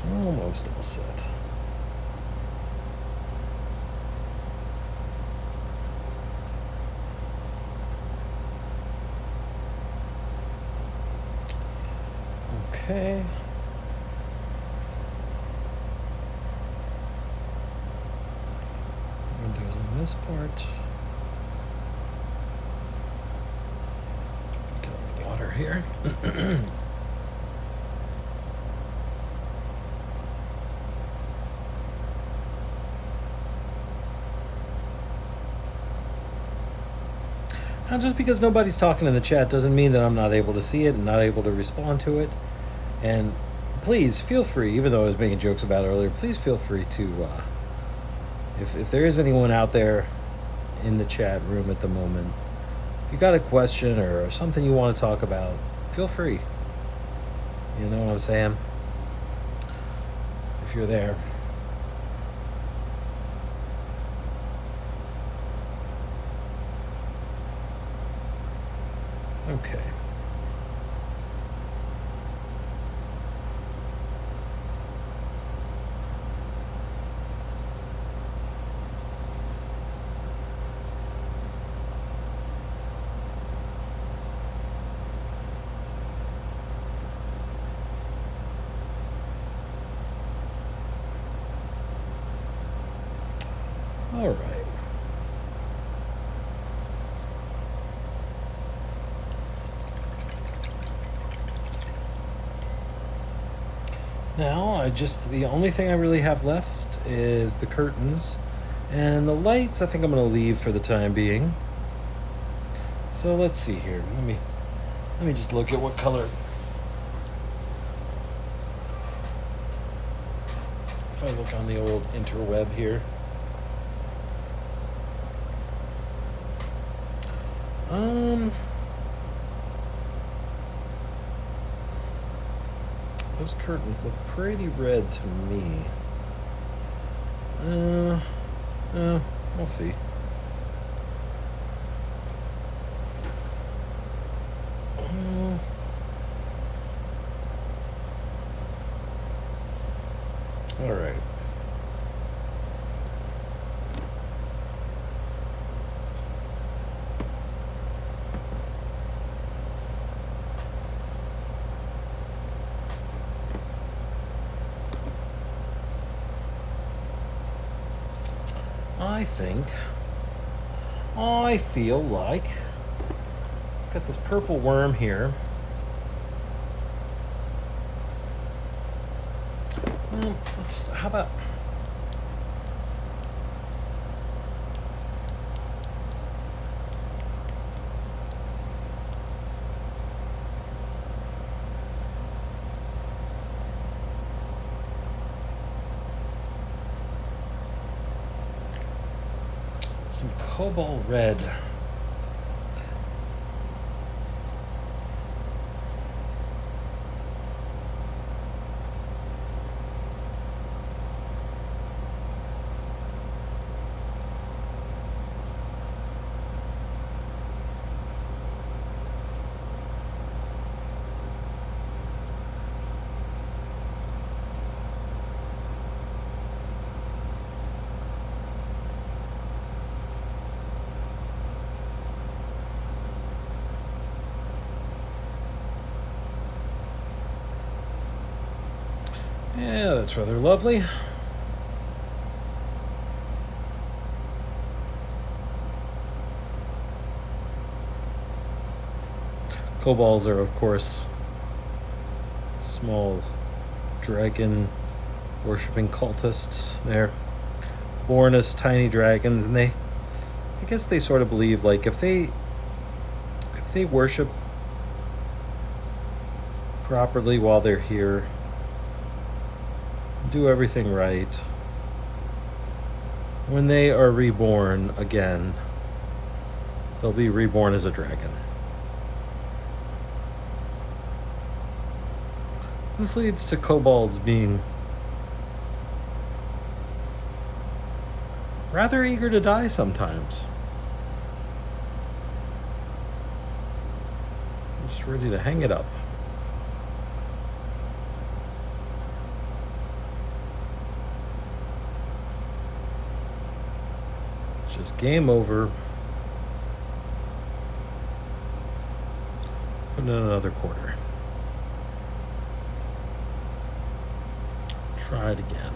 Almost all set. Okay. Windows on this part. Get a little water here. Now, just because nobody's talking in the chat doesn't mean that I'm not able to see it and not able to respond to it. And please feel free, even though I was making jokes about it earlier, please feel free to, if there is anyone out there in the chat room at the moment, if you got a question or something you want to talk about, feel free. You know what I'm saying? If you're there. Okay. All right. Now, the only thing I really have left is the curtains. And the lights, I think I'm going to leave for the time being. So let's see here. Let me just look at what color. If I look on the old interweb here. Those curtains look pretty red to me. We'll see. All right. I feel like got this purple worm here. How about some cobalt red? That's rather lovely. Kobolds are, of course, small dragon worshipping cultists. They're born as tiny dragons, and I guess they sort of believe, like, if they worship properly while they're here, do everything right, when they are reborn again, they'll be reborn as a dragon. This leads to kobolds being rather eager to die sometimes. Just ready to hang it up. It's just game over. Put in another quarter. Try it again.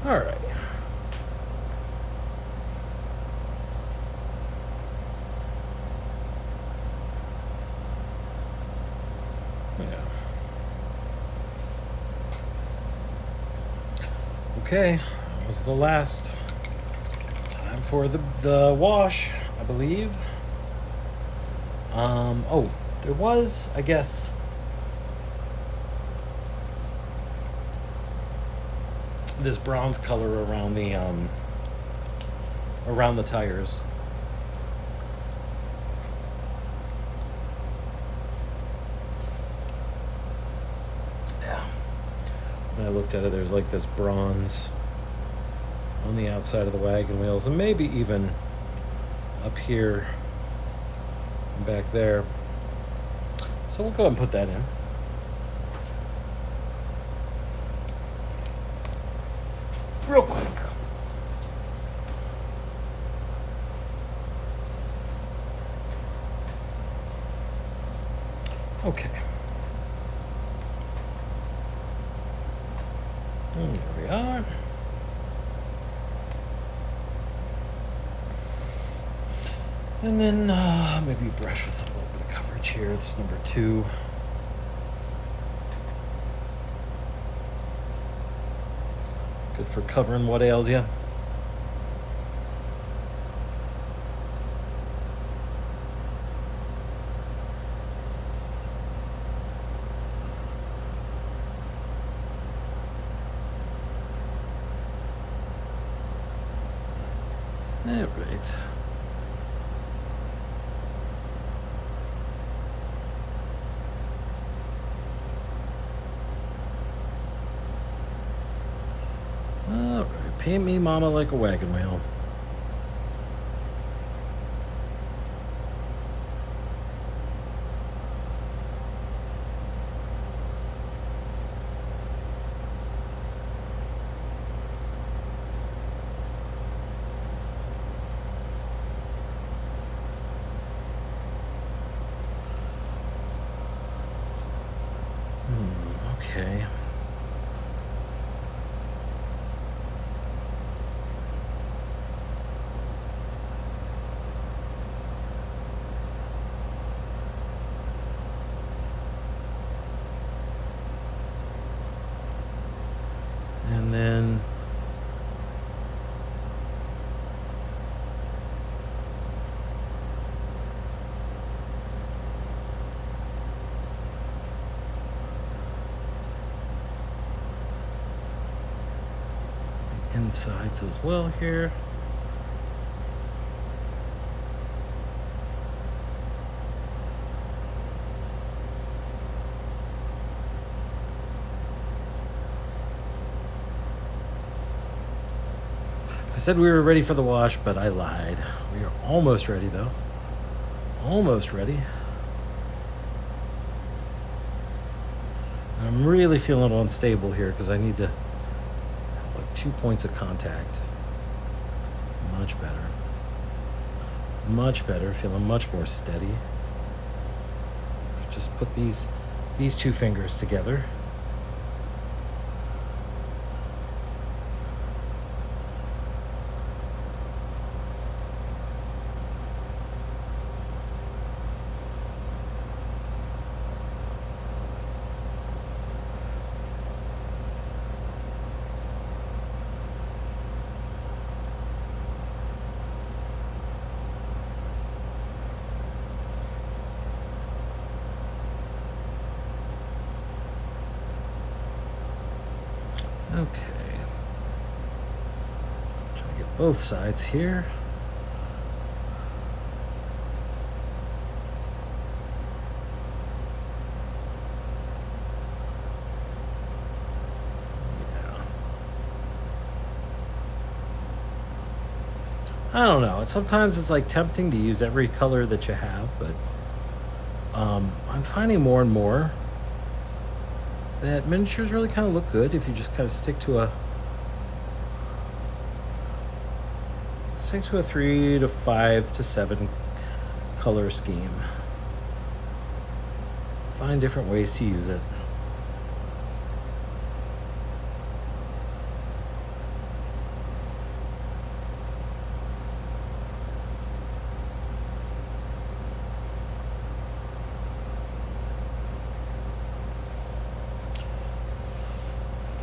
All right. Yeah. Okay, that was the last. Time for the wash, I believe. Oh, there was, I guess, this bronze color around the tires. Yeah. When I looked at it, there's like this bronze on the outside of the wagon wheels, and maybe even up here and back there. So we'll go ahead and put that in. Real quick. Okay. And there we are. And then maybe brush with a little bit of coverage here. This is number 2. Good for covering what ails you. All right. All right. Paint me mama like a wagon wheel. Okay. And then insides as well here. I said we were ready for the wash, but I lied. We are almost ready, though. Almost ready. I'm really feeling unstable here because I need to have like 2 points of contact. Much better. Much better. Feeling much more steady. Just put these 2 fingers together. Okay. Try to get both sides here. I don't know. Sometimes it's like tempting to use every color that you have, but I'm finding more and more that miniatures really kind of look good if you just kind of stick to a 3 to 5 to 7 color scheme. Find different ways to use it.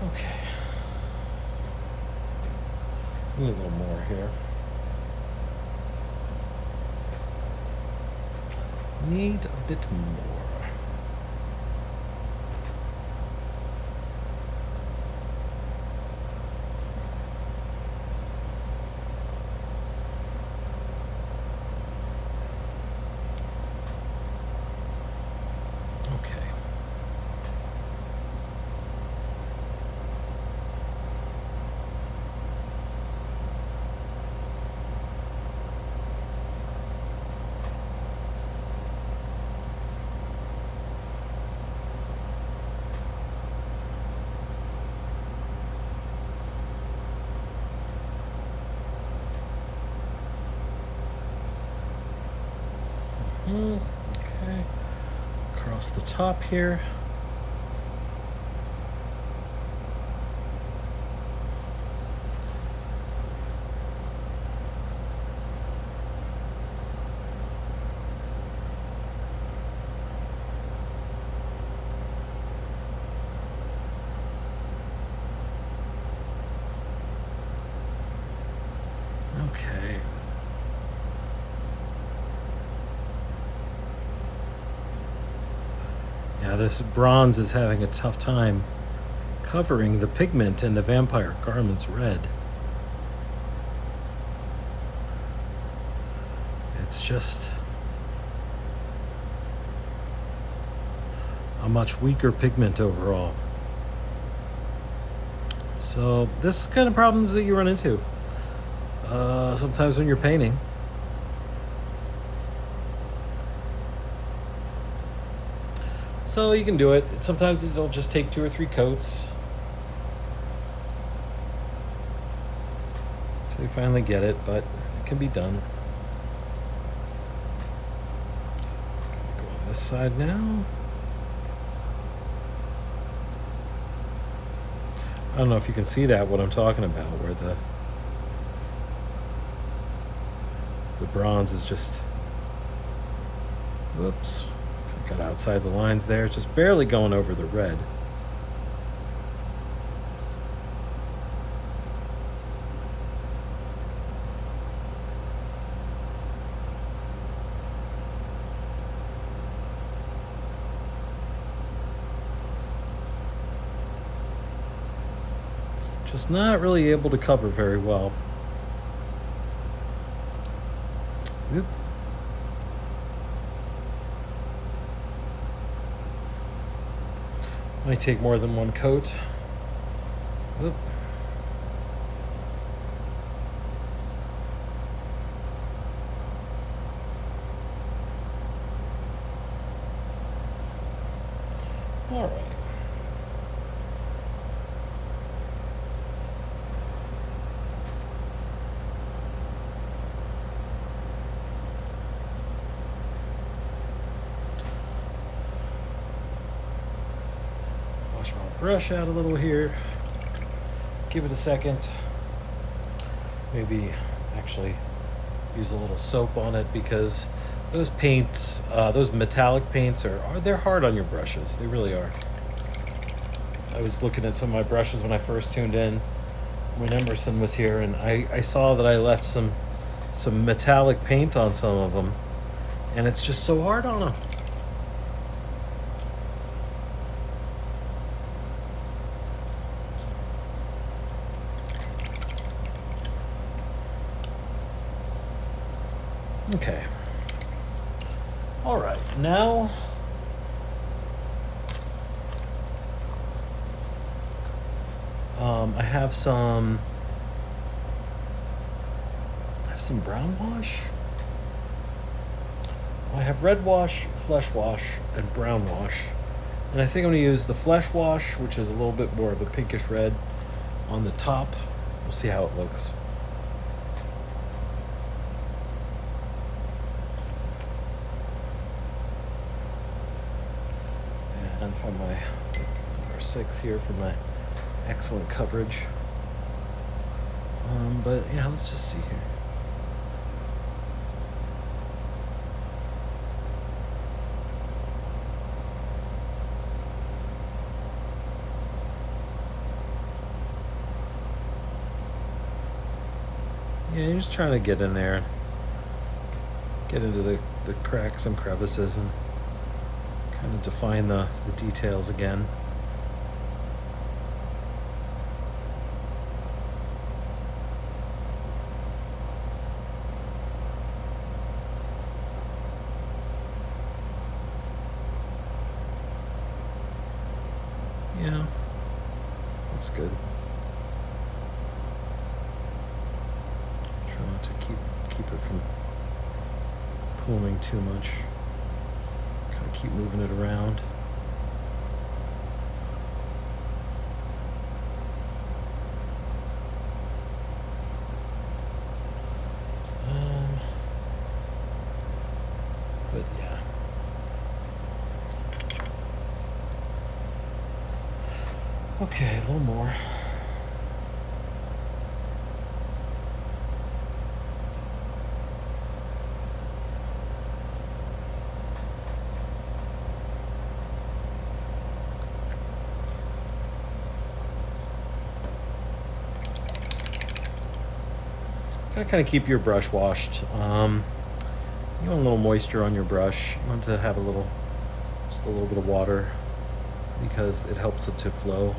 Okay. Need a little more here. Need a bit more. Okay. Okay. Across the top here. Okay. Yeah, this bronze is having a tough time covering the pigment in the vampire garment's red. It's just a much weaker pigment overall. So this is kind of problems that you run into sometimes when you're painting. So you can do it. Sometimes it'll just take 2 or 3 coats. So you finally get it, but it can be done. Go on this side now. I don't know if you can see that, what I'm talking about, where the bronze is just, whoops, got outside the lines there, just barely going over the red. Just not really able to cover very well. Oop. Might take more than 1 coat. Oop. All right. Wash my brush out a little here. Give it a second. Maybe actually use a little soap on it, because those paints, those metallic paints they're hard on your brushes. They really are. I was looking at some of my brushes when I first tuned in when Emerson was here, and I saw that I left some metallic paint on some of them, and it's just so hard on them. Okay. All right, now I have some brown wash. I have red wash, flesh wash, and brown wash. And I think I'm going to use the flesh wash, which is a little bit more of a pinkish red on the top. We'll see how it looks. And from my number 6 here for my excellent coverage. But yeah, let's just see here. Yeah, you're just trying to get in there, get into the cracks and crevices and kind of define the details again. Yeah, looks good. Try not to keep it from pooling too much. Kind of keep moving it around. But yeah. Okay, a little more. Gotta kind of keep your brush washed. You want a little moisture on your brush. You want to have just a little bit of water because it helps it to flow.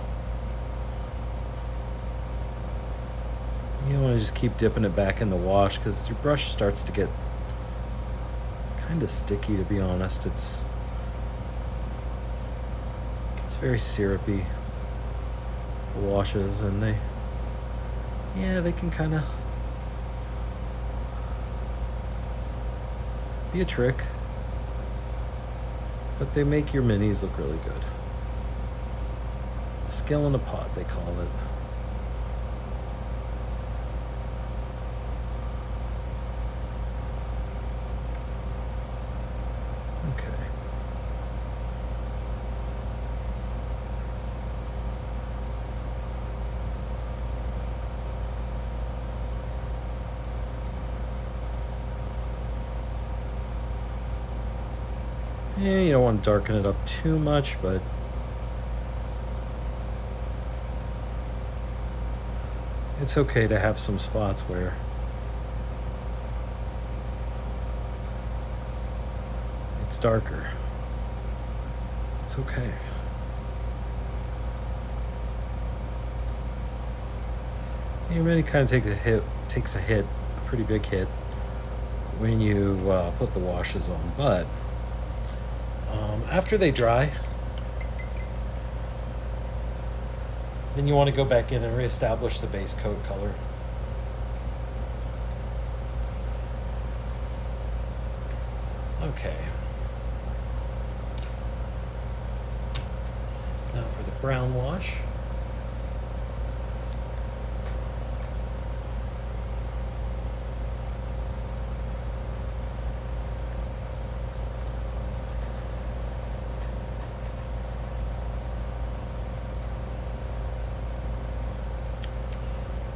You don't want to just keep dipping it back in the wash because your brush starts to get kind of sticky, to be honest. It's very syrupy, the washes, and they can kind of be a trick, but they make your minis look really good. Skill in a pot, they call it. Okay. Yeah, you don't want to darken it up too much, but it's okay to have some spots where it's darker. It's okay. It really kind of takes a hit, a pretty big hit, when you put the washes on, but after they dry, then you want to go back in and reestablish the base coat color. Okay. Now for the brown wash.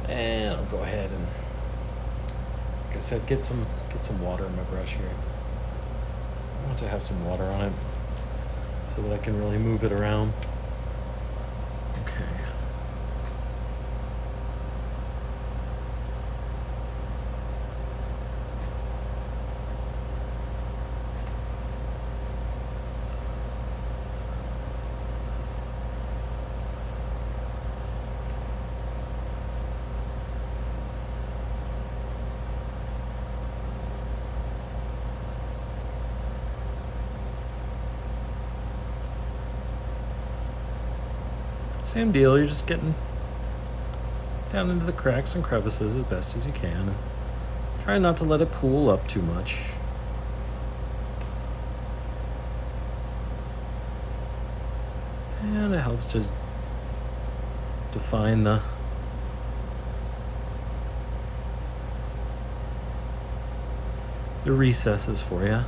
And I'll go ahead and, like I said, get some water in my brush here. I want to have some water on it so that I can really move it around. Okay. Same deal, you're just getting down into the cracks and crevices as best as you can. Try not to let it pool up too much. And it helps to define the recesses for you.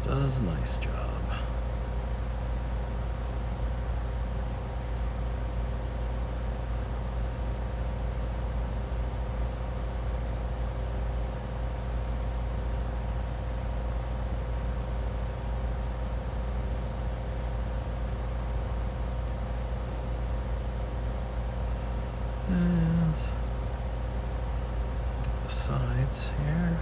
Does a nice job. And the sides here.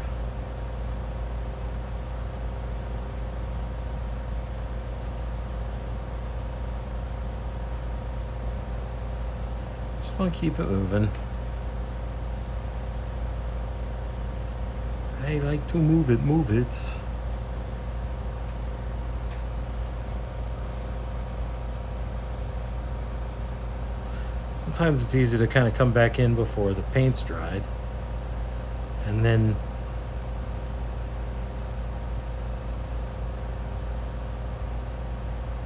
Just want to keep it moving. I like to move it, move it. Sometimes it's easy to kind of come back in before the paint's dried, and then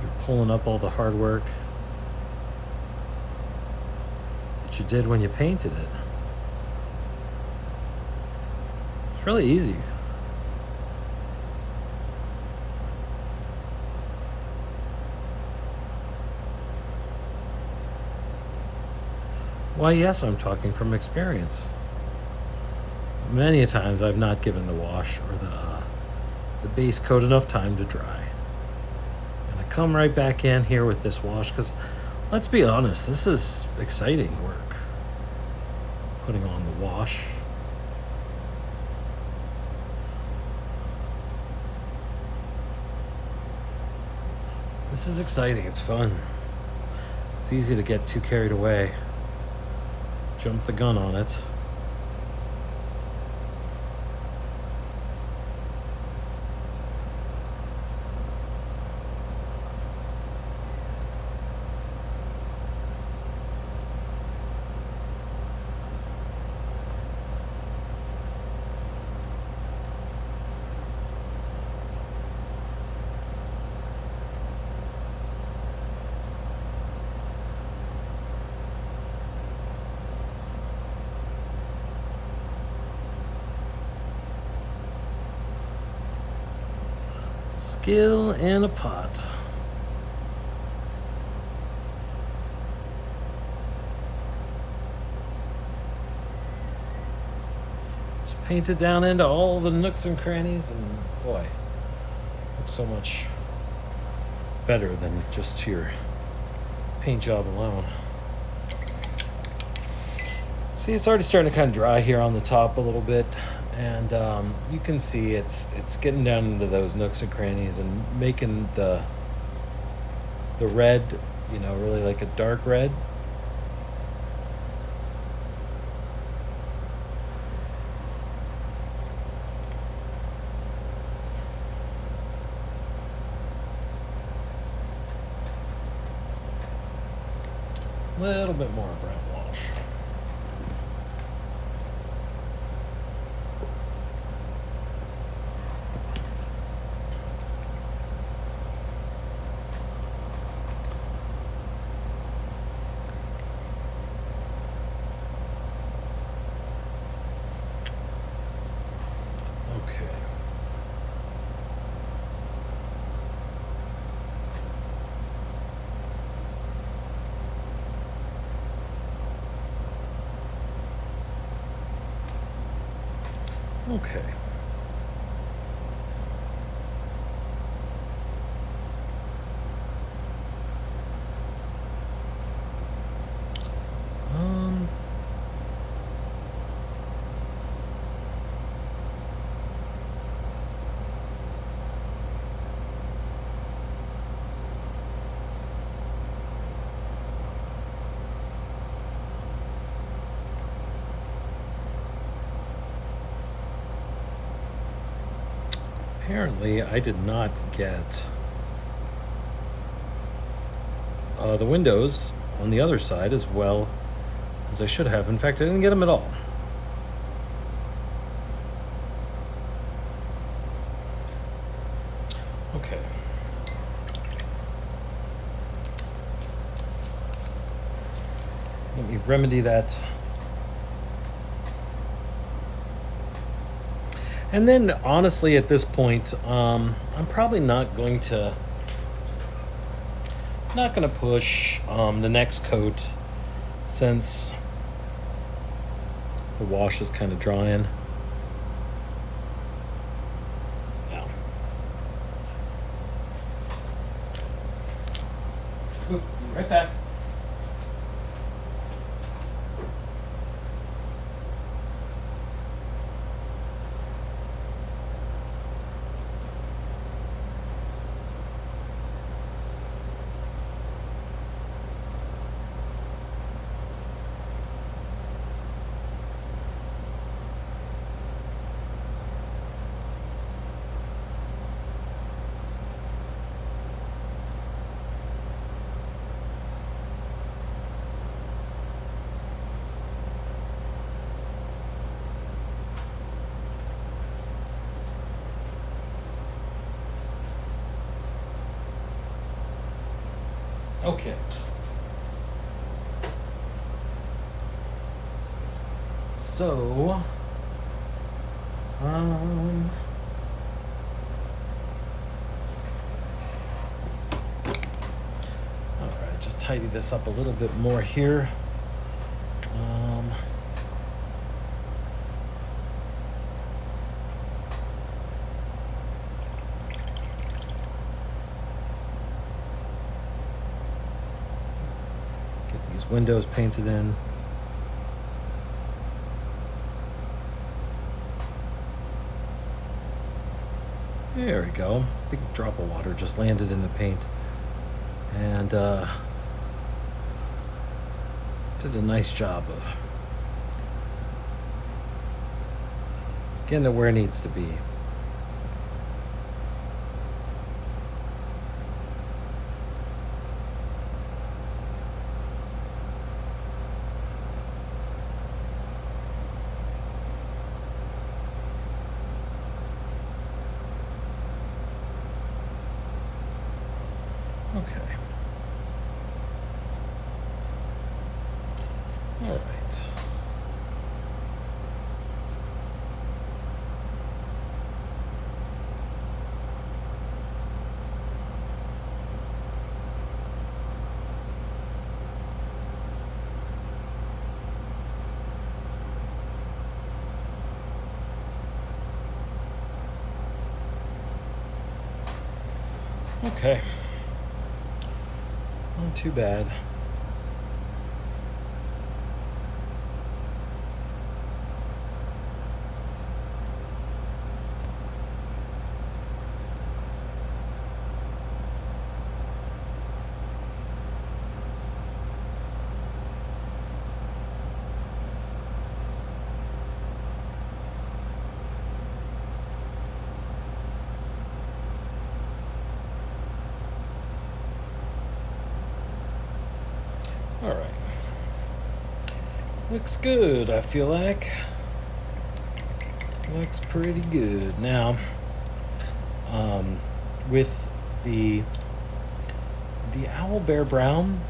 you're pulling up all the hard work that you did when you painted it. It's really easy. Why, yes, I'm talking from experience. Many a times I've not given the wash or the base coat enough time to dry. And I come right back in here with this wash because, let's be honest, this is exciting work. Putting on the wash. This is exciting, it's fun. It's easy to get too carried away. Jump the gun on it. Skill in a pot. Just paint it down into all the nooks and crannies, and boy, looks so much better than just your paint job alone. See, it's already starting to kind of dry here on the top a little bit. And you can see it's getting down into those nooks and crannies and making the red, really like a dark red. A little bit more brown wash. Okay. apparently I did not get the windows on the other side as well as I should have. In fact, I didn't get them at all. Okay. Let me remedy that. And then, honestly, at this point, I'm probably not going to push the next coat, since the wash is kind of drying. Yeah. Oop, right back. Okay. So, all right, just tidy this up a little bit more here. Get these windows painted in. There we go. Big drop of water just landed in the paint. And did a nice job of getting it where it needs to be. Okay. All right. Okay. Not too bad. All right. Looks good, I feel like. Looks pretty good. Now, with the owl bear brown,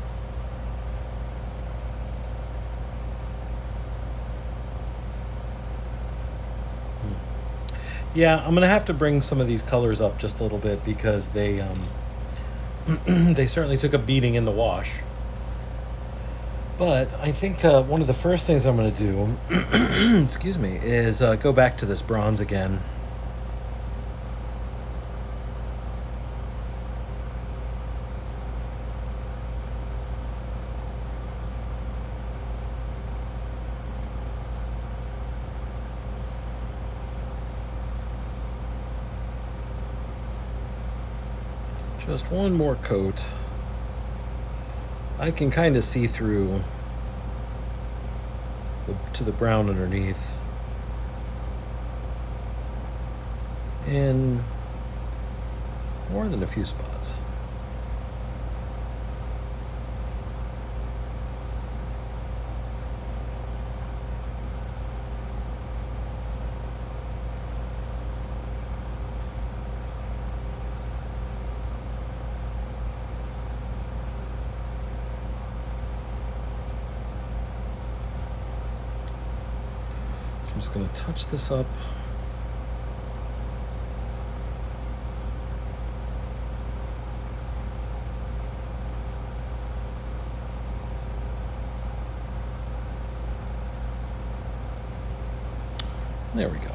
yeah, I'm gonna have to bring some of these colors up just a little bit, because they they certainly took a beating in the wash. But I think one of the first things I'm going to do, excuse me, is go back to this bronze again. Just one more coat. I can kind of see through to the brown underneath. And More than a few spots. I'm just going to touch this up. There we go.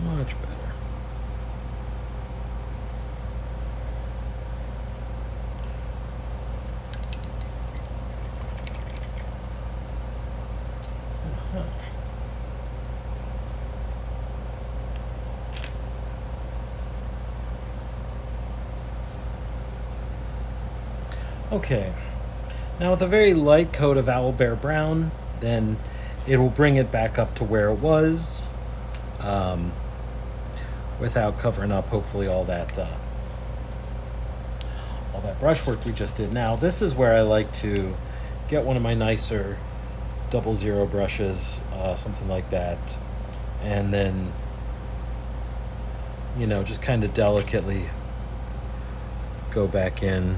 Much better. Okay, now with a very light coat of owlbear brown, then it will bring it back up to where it was, without covering up hopefully all that brushwork we just did. Now this is where I like to get one of my nicer 00 brushes, something like that, and then just kind of delicately go back in.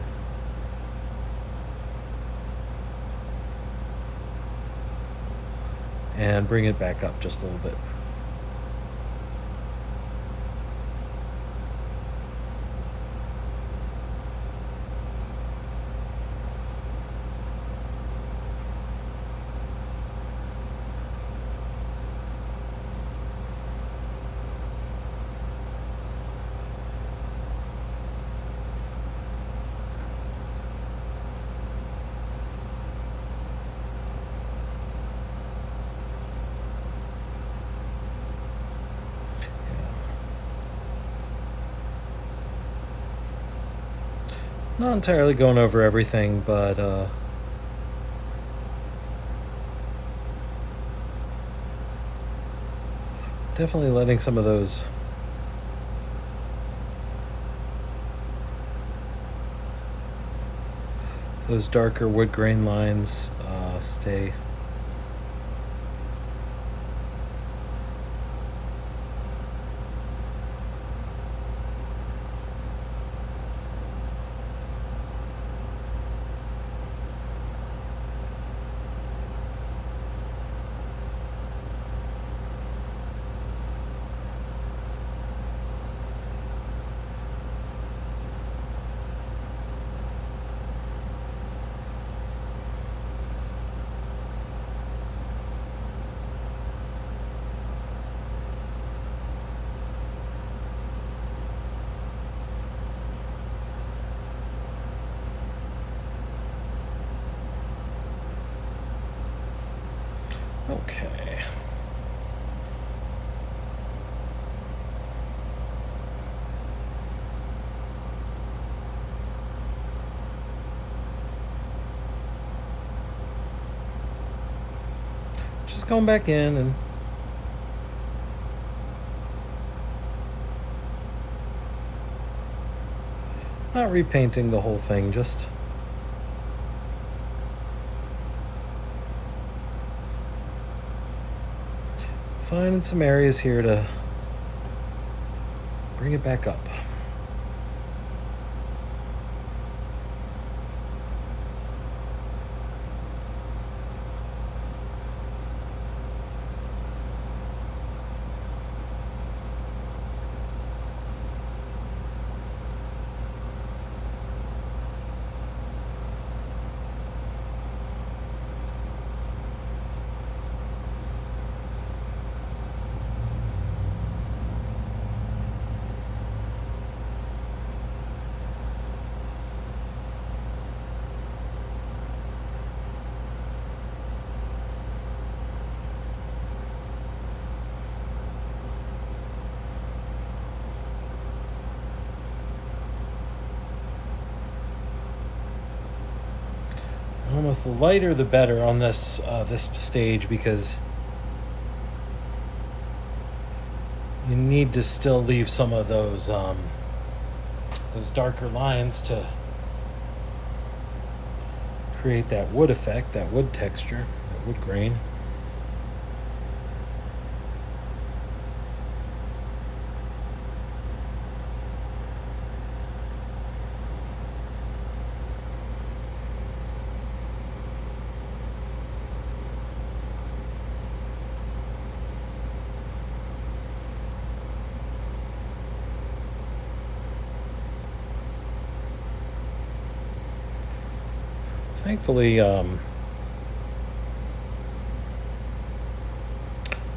And bring it back up just a little bit. Not entirely going over everything, but definitely letting some of those darker wood grain lines stay. Okay. Just going back in and not repainting the whole thing, just finding some areas here to bring it back up. Almost the lighter the better on this stage, because you need to still leave some of those darker lines to create that wood effect, that wood texture, that wood grain. Thankfully, the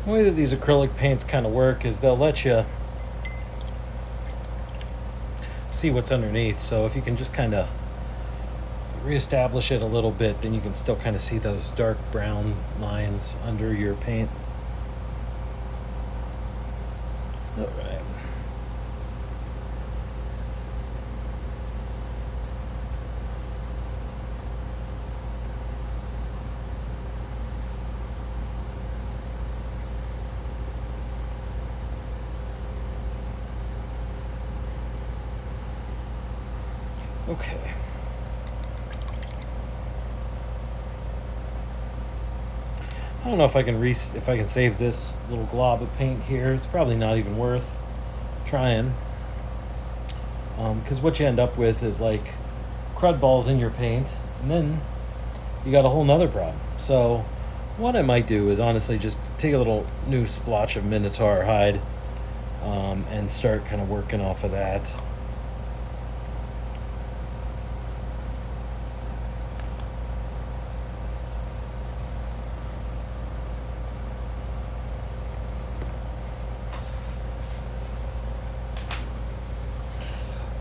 way that these acrylic paints kind of work is they'll let you see what's underneath. So if you can just kind of reestablish it a little bit, then you can still kind of see those dark brown lines under your paint. All right. Okay. I don't know if I can save this little glob of paint here. It's probably not even worth trying, because what you end up with is like crud balls in your paint, and then you got a whole nother problem. So what I might do is honestly just take a little new splotch of Minotaur hide, and start kind of working off of that.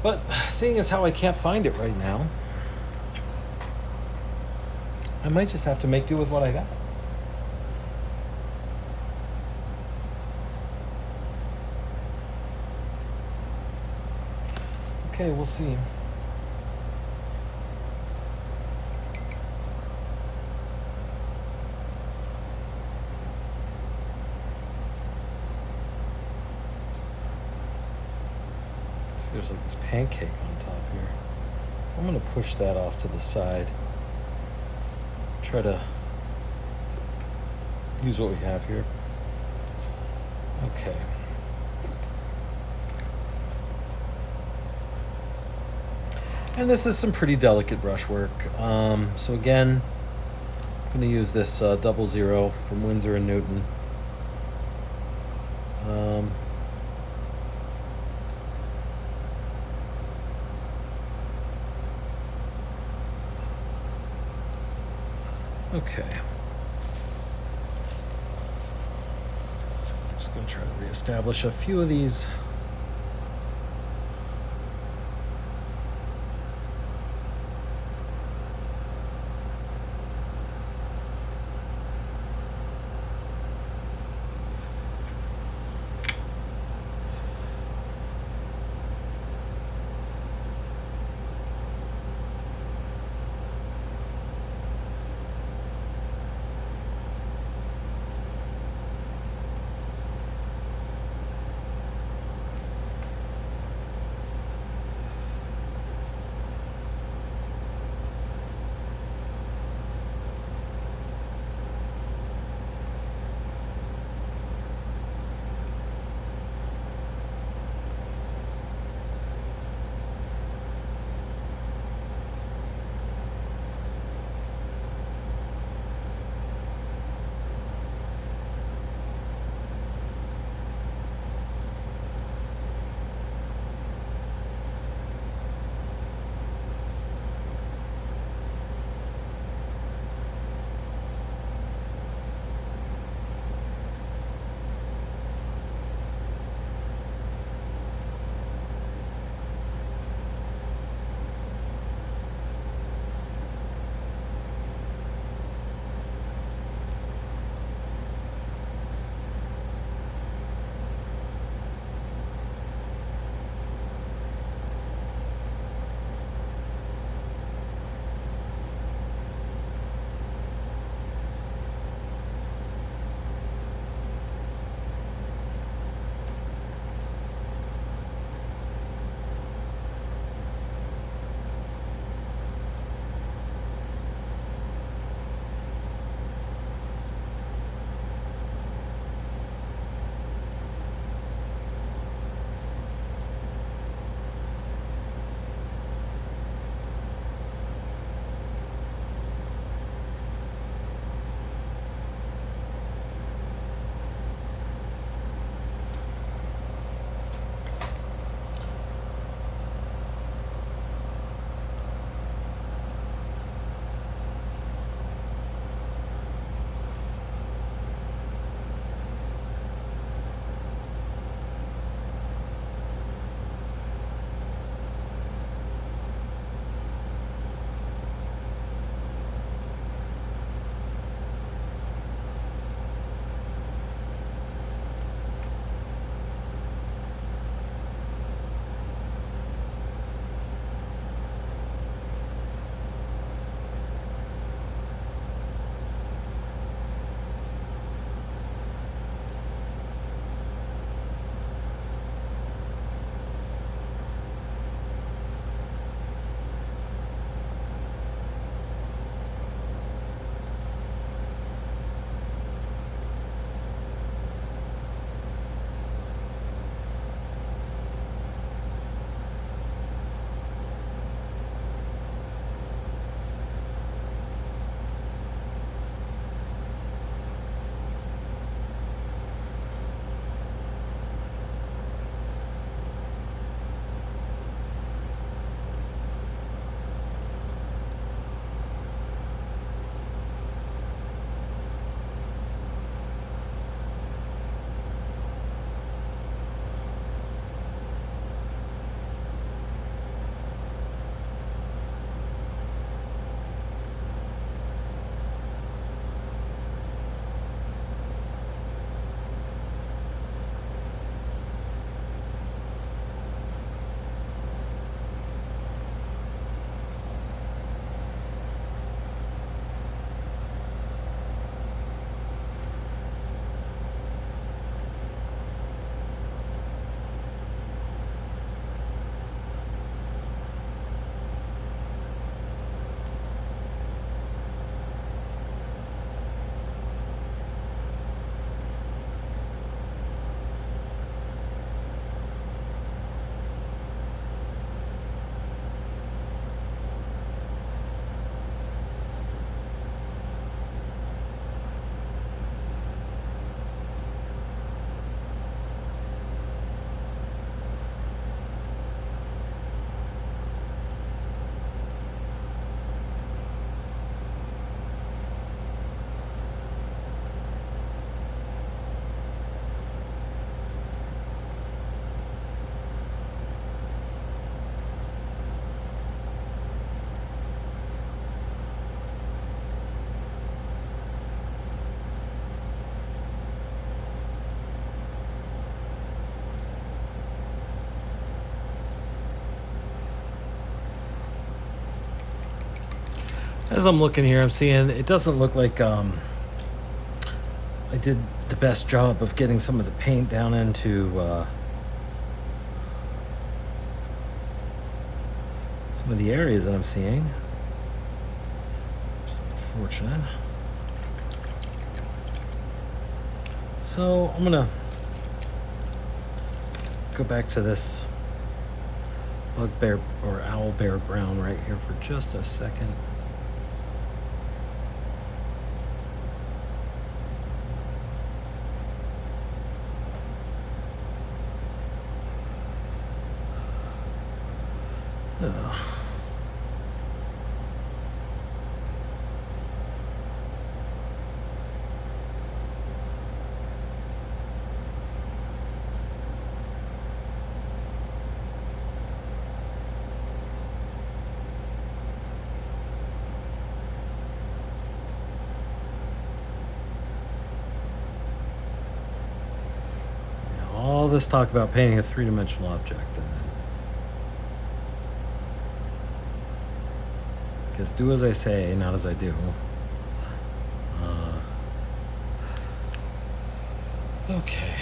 But seeing as how I can't find it right now, I might just have to make do with what I got. Okay, we'll see. There's like this pancake on top here. I'm going to push that off to the side. Try to use what we have here. Okay. And this is some pretty delicate brushwork. So again, I'm going to use this 00 from Winsor & Newton. Okay. Just going to try to reestablish a few of these. As I'm looking here, I'm seeing it doesn't look like I did the best job of getting some of the paint down into some of the areas that I'm seeing. It's unfortunate. So I'm gonna go back to this bugbear or owlbear brown right here for just a second. All this talk about painting a three-dimensional object, and then because do as I say, not as I do. Okay.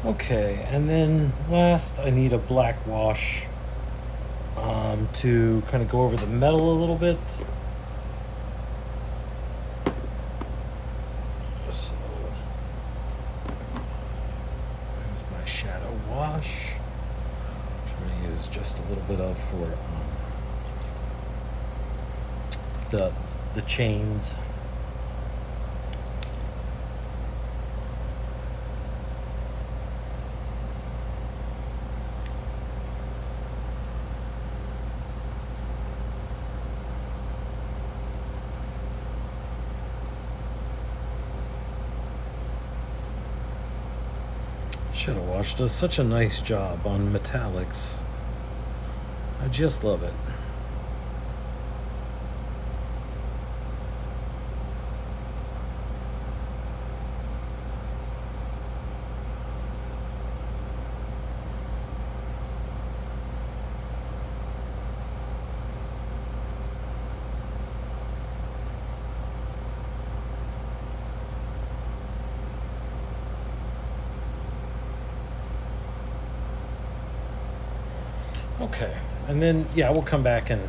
Okay, and then last I need a black wash to kind of go over the metal a little bit. So here's my shadow wash, which I'm going to use just a little bit of for the chains. Shadow Wash does such a nice job on metallics. I just love it. Okay, and then yeah, we'll come back and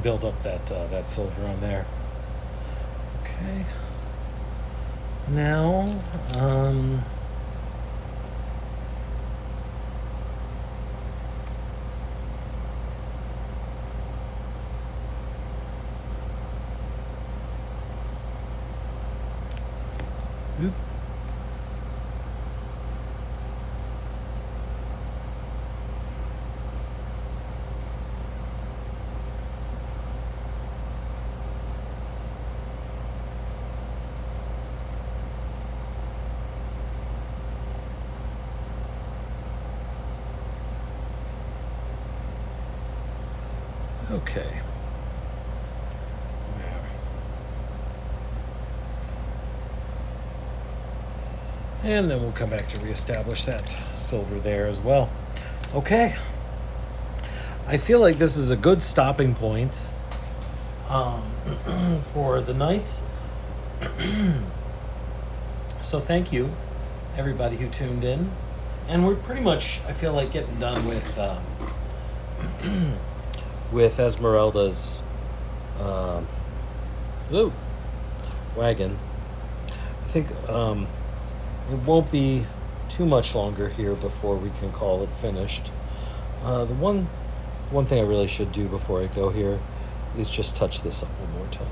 build up that silver on there. Okay. Now, oop. Okay. And then we'll come back to reestablish that silver there as well. Okay. I feel like this is a good stopping point for the night. So thank you, everybody who tuned in. And we're pretty much, I feel like, getting done with with Ezmerelda's wagon. I think it won't be too much longer here before we can call it finished. The one thing I really should do before I go here is just touch this up one more time.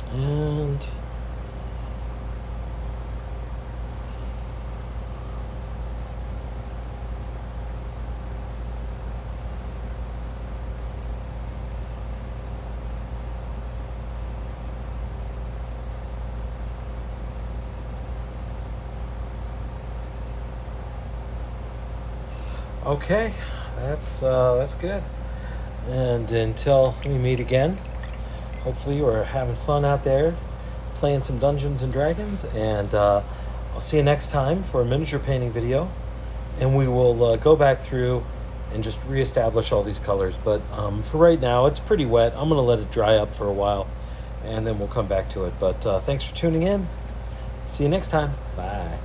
And okay, that's good. And until we meet again, hopefully we're having fun out there playing some Dungeons and Dragons, and I'll see you next time for a miniature painting video, and we will go back through and just reestablish all these colors. But for right now, it's pretty wet. I'm going to let it dry up for a while, and then we'll come back to it. But thanks for tuning in. See you next time. Bye.